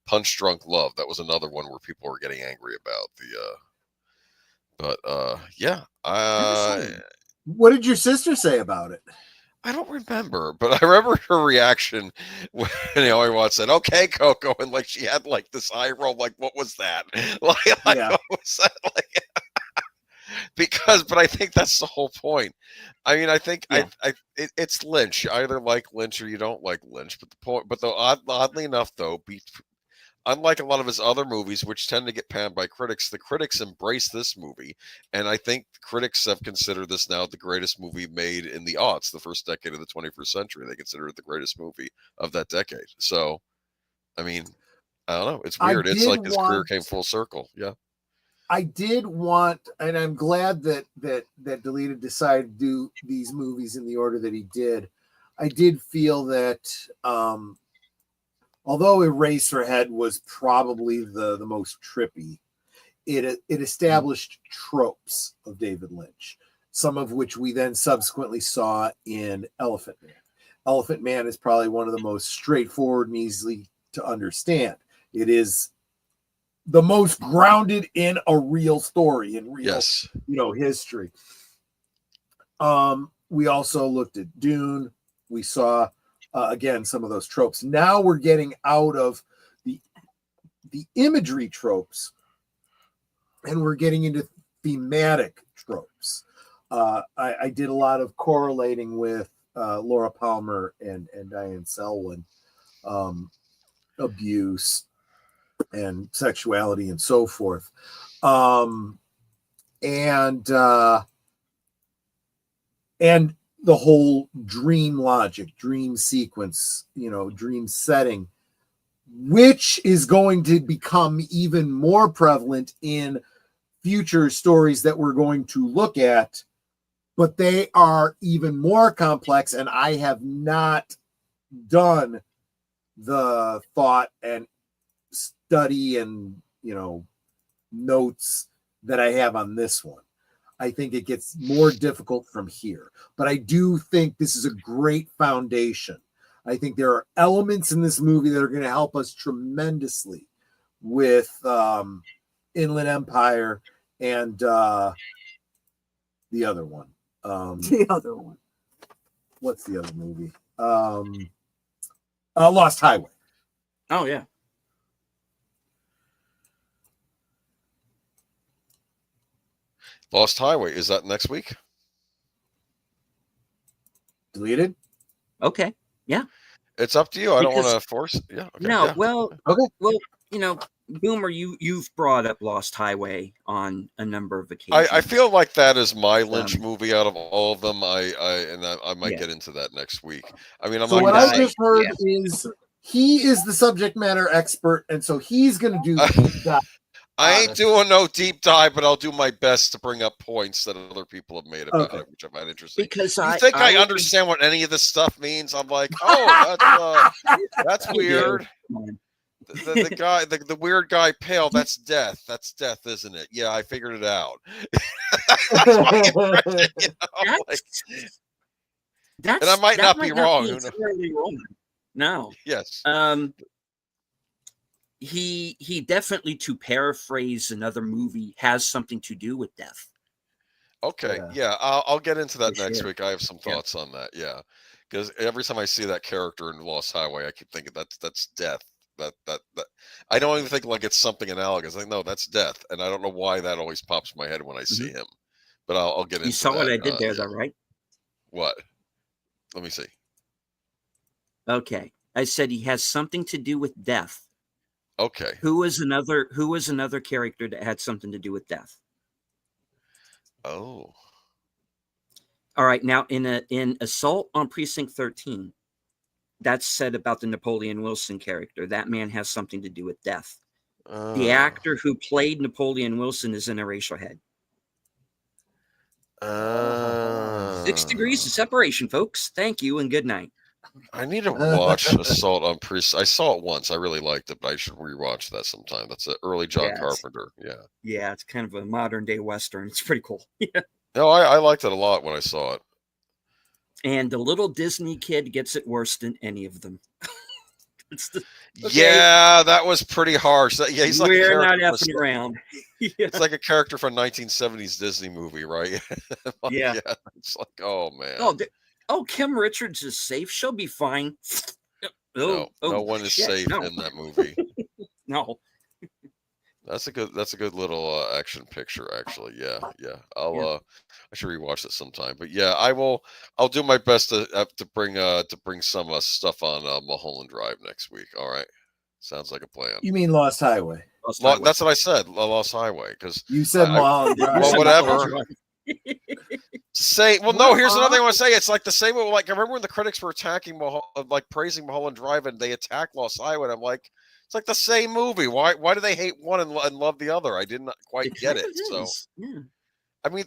Punch Drunk Love. That was another one where people were getting angry about the. But yeah, What did your sister say about it? I don't remember, but I remember her reaction when I watched said, "Okay, Coco," and like she had like this eye roll, like what was that? Like Yeah. what was that? Like, but I think that's the whole point. I mean, I think Yeah. it's Lynch. You either like Lynch or you don't like Lynch. But the point, oddly enough, though, unlike a lot of his other movies, which tend to get panned by critics, the critics embrace this movie, and I think critics have considered this now the greatest movie made in the aughts, the first decade of the 21st century. They consider it the greatest movie of that decade. So, I mean, I don't know. It's weird. It's like his career came full circle. Yeah. I did want, and I'm glad that Deleted decided to do these movies in the order that he did. I did feel that although Eraserhead was probably the most trippy, it established tropes of David Lynch, some of which we then subsequently saw in Elephant Man. Elephant Man is probably one of the most straightforward and easily to understand. It is the most grounded in a real story, in real, Yes. History. We also looked at Dune. We saw again some of those tropes. Now we're getting out of the imagery tropes, and we're getting into thematic tropes. I did a lot of correlating with Laura Palmer and Diane Selwyn, abuse and sexuality and so forth. And the whole dream logic, dream sequence, dream setting, which is going to become even more prevalent in future stories that we're going to look at, but they are even more complex, and I have not done the thought and study and notes that I have on this one. I think it gets more difficult from here, but I do think this is a great foundation. I think there are elements in this movie that are going to help us tremendously with Inland Empire and the other one. The other one. What's the other movie? Lost Highway. Oh yeah. Lost Highway. Is that next week? Deleted? Okay. Yeah. It's up to you. I don't want Because- to force. Yeah. Okay, No. yeah. Well. Okay. Well, Boomer, you've brought up Lost Highway on a number of occasions. I feel like that is my Lynch movie out of all of them. I might Yeah. get into that next week. I mean, I'm So not what gonna I say, just heard is he is the subject matter expert, and so he's going to do the deep dive. I ain't doing no deep dive, but I'll do my best to bring up points that other people have made about it, which I find interesting. Because you think I understand what any of this stuff means? I'm like, oh, that's weird. The guy, the weird guy, pale. That's death. That's death, isn't it? Yeah, I figured it out. That's my impression, you know? And I might not be wrong. Wrong. No. Yes. He definitely, to paraphrase another movie, has something to do with death. Okay. Yeah. I'll get into that next week. I have some Yeah. thoughts on that. Yeah. Because every time I see that character in Lost Highway, I keep thinking that's death. That I don't even think like it's something analogous. Like, no, that's death. And I don't know why that always pops in my head when I see him. But I'll get into that. You saw what I did there, though, right? What? Let me see. Okay. I said he has something to do with death. Okay. Who was another character that had something to do with death? Oh. All right. Now, in Assault on Precinct 13, that's said about the Napoleon Wilson character. That man has something to do with death. The actor who played Napoleon Wilson is interracial head. 6 degrees of separation, folks. Thank you and good night. I need to watch Assault on Precinct. I saw it once. I really liked it, but I should rewatch that sometime. That's an early John Carpenter. Yeah. Yeah, it's kind of a modern day Western. It's pretty cool. Yeah. No, I liked it a lot when I saw it. And the little Disney kid gets it worse than any of them. Yeah, that was pretty harsh. Yeah, he's like we're not effing around. It's like a character from a 1970s Disney movie, right? Yeah. It's like, oh man. Oh, Kim Richards is safe. She'll be fine. No one is safe in that movie. No. That's a good little action picture, actually. Yeah. I should rewatch it sometime. But yeah, I'll do my best to bring some stuff on Mulholland Drive next week. All right, sounds like a plan. You mean Lost Highway? That's what I said. Lost Highway, because you said Mulholland Drive. Well, whatever. No. Here's another thing I want to say. It's like the same. Like I remember when the critics were attacking praising Mulholland Drive, and they attacked Lost Highway. And I'm like, it's like the same movie. Why do they hate one and love the other? I didn't quite get it. So, yeah. I mean,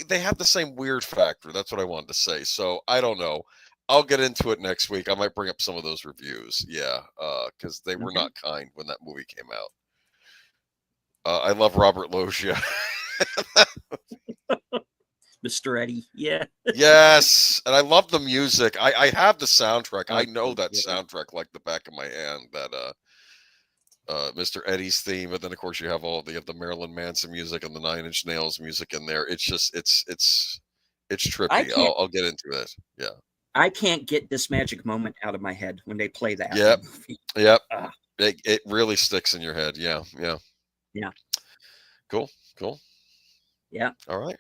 they have the same weird factor. That's what I wanted to say. So I don't know. I'll get into it next week. I might bring up some of those reviews. Yeah, because they were not kind when that movie came out. I love Robert Loggia. Mr. Eddie, yeah. Yes, and I love the music. I have the soundtrack. I know that soundtrack like the back of my hand. That Mr. Eddie's theme, but then of course you have the Marilyn Manson music and the Nine Inch Nails music in there. It's just it's trippy. I'll get into it. Yeah. I can't get this magic moment out of my head when they play that. Yep. It really sticks in your head. Yeah. Cool. Yeah. All right.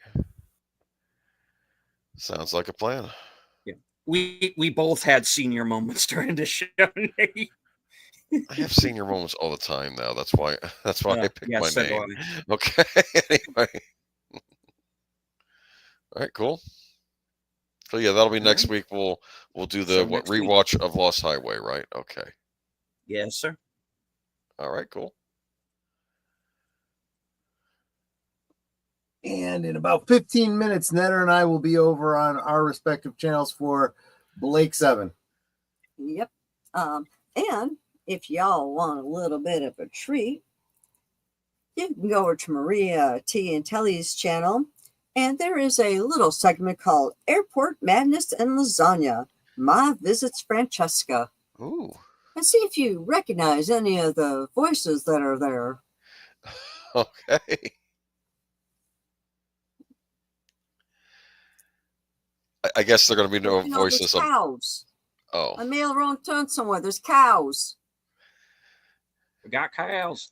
Sounds like a plan. Yeah. We both had senior moments during the show. I have senior moments all the time now. That's why I picked my name. Okay. Anyway. All right, cool. So yeah, that'll be next week. We'll do the rewatch of Lost Highway, right? Okay. Yes, sir. All right, cool. And in about 15 minutes, Netter and I will be over on our respective channels for Blake 7. Yep. And if y'all want a little bit of a treat, you can go over to Maria T. and Telly's channel. And there is a little segment called Airport Madness and Lasagna. Ma visits Francesca. Ooh. And see if you recognize any of the voices that are there. Okay. I guess they're going to be no voices. There's cows. Oh. On Mail Road Turn somewhere. There's cows. We got cows.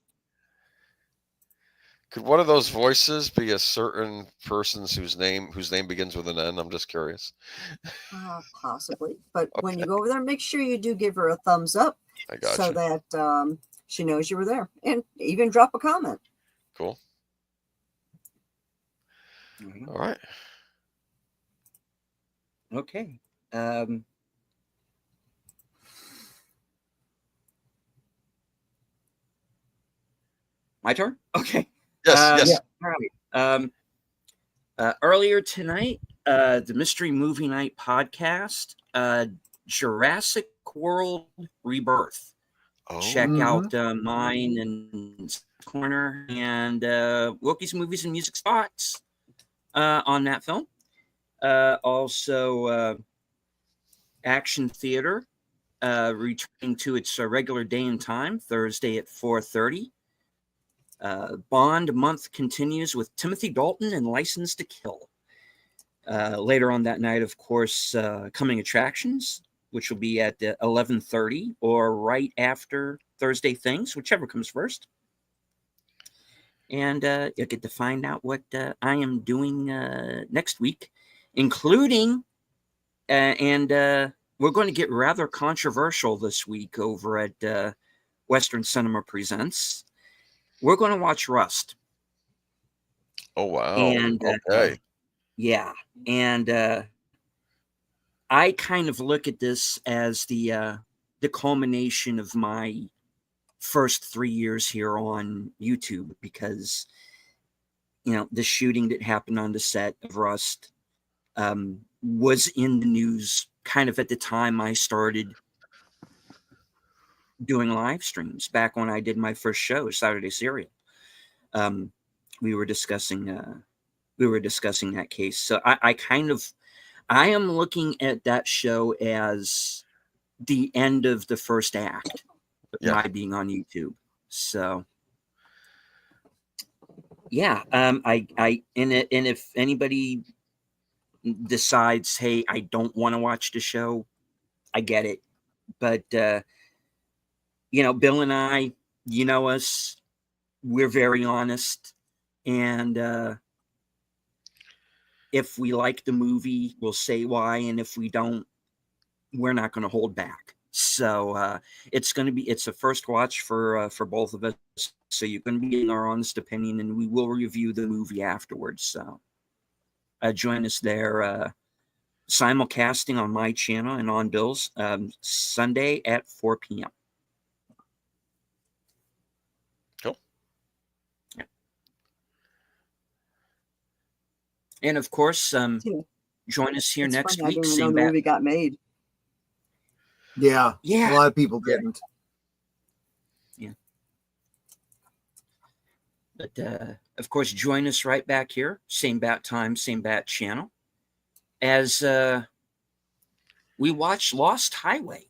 Could one of those voices be a certain person's whose name begins with an N? I'm just curious. Possibly. But when you go over there, make sure you do give her a thumbs up. I got so you. that she knows you were there, and even drop a comment. Cool. Mhm. All right. Okay. My turn? Okay. Yes. Yes. All right. Earlier tonight, the Mystery Movie Night podcast, Jurassic World Rebirth. Oh. Check out mine and corner and Wilkie's Movies and Music Spots on that film. Also, Action Theater returning to its regular day and time, Thursday at 4:30. Bond month continues with Timothy Dalton and License to Kill. Later on that night, of course, coming attractions, which will be at 11:30 or right after Thursday Things, whichever comes first. And you'll get to find out what I am doing next week, including, and we're going to get rather controversial this week over at Western Cinema Presents. We're going to watch Rust. Oh wow. And okay. yeah, and I kind of look at this as the culmination of my first 3 years here on YouTube, because the shooting that happened on the set of Rust was in the news kind of at the time I started doing live streams, back when I did my first show, Saturday Serial. We were discussing that case. So I am looking at that show as the end of the first act of my being on YouTube. So yeah, and if anybody decides, hey, I don't want to watch the show, I get it. But Bill and I, us, we're very honest, and if we like the movie, we'll say why, and if we don't, we're not going to hold back. So it's a first watch for both of us. So you're going to be getting our honest opinion, and we will review the movie afterwards. So join us there, simulcasting on my channel and on Bill's, Sunday at 4 p.m. Cool. Yeah. And of course, join us here next week. I didn't even know the movie got made. Yeah. Yeah. A lot of people didn't. Yeah. But of course, join us right back here, same bat time, same bat channel, as we watch Lost Highway.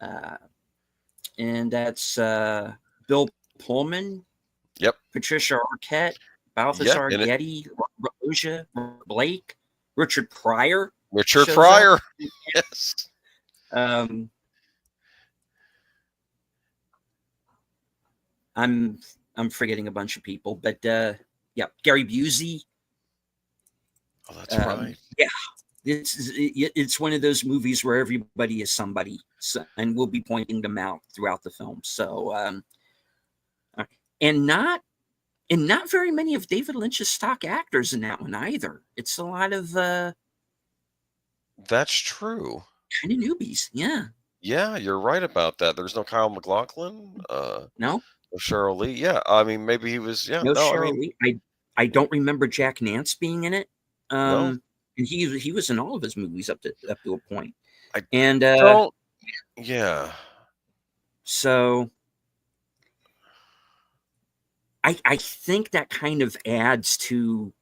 And that's Bill Pullman, Patricia Arquette, Balthazar Getty, Rosia Blake, Richard Pryor. Yes. I'm forgetting a bunch of people, but Gary Busey. Oh, that's right. Yeah, it's one of those movies where everybody is somebody, and we'll be pointing them out throughout the film. So, and not very many of David Lynch's stock actors in that one either. It's a lot of that's true. Kind of newbies. Yeah. Yeah, you're right about that. There's no Kyle MacLachlan. No. No Cheryl Lee. Yeah, I mean maybe he was. Yeah. No Cheryl Lee. I don't remember Jack Nance being in it. No. And he was in all of his movies up to a point. Yeah. So I think that kind of adds to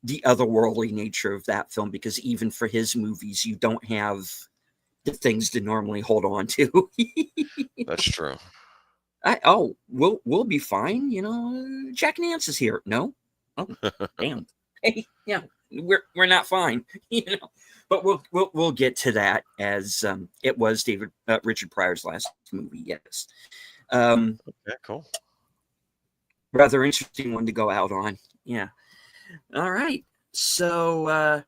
the otherworldly nature of that film, because even for his movies, you don't have the things to normally hold on to. That's true. We'll be fine. Jack Nance is here. No, oh damn. Hey, yeah, we're not fine. But we'll get to that, as it was Richard Pryor's last movie. Yes. Okay, cool. Rather interesting one to go out on. Yeah. All right. So,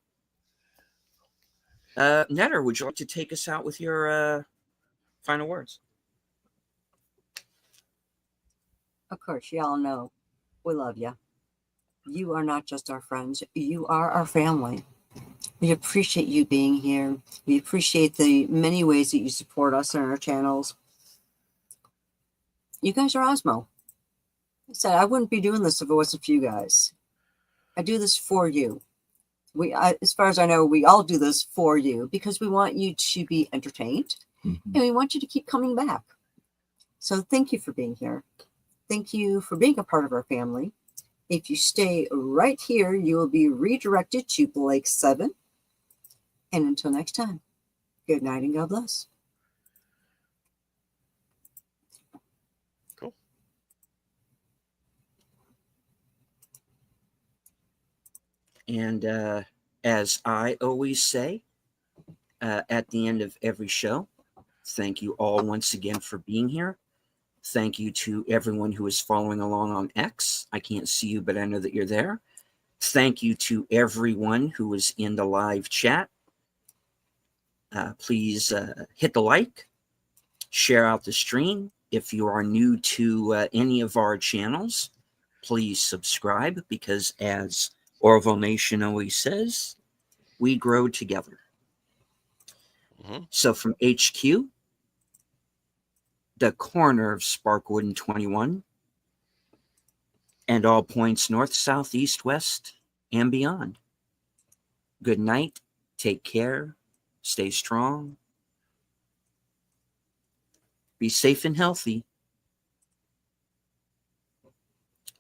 Netter, would you like to take us out with your final words? Of course, y'all know we love you. You are not just our friends, you are our family. We appreciate you being here. We appreciate the many ways that you support us on our channels. You guys are Osmo. I said I wouldn't be doing this if it wasn't for you guys. I do this for you. As far as I know, we all do this for you because we want you to be entertained and we want you to keep coming back. So thank you for being here. Thank you for being a part of our family. If you stay right here, you will be redirected to Blake 7. And until next time, good night and God bless. Cool. And as I always say at the end of every show, thank you all once again for being here. Thank you to everyone who is following along on X. I can't see you, but I know that you're there. Thank you to everyone who was in the live chat. Please hit the like, share out the stream. If you are new to any of our channels, please subscribe because as Orville Nation always says, we grow together. So from HQ, the corner of Sparkwood and 21, and all points north, south, east, west, and beyond. Good night. Take care. Stay strong. Be safe and healthy.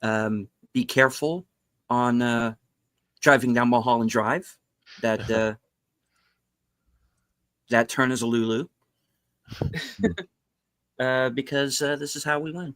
Be careful on driving down Mulholland Drive. That turn is a Lulu. Because this is how we win.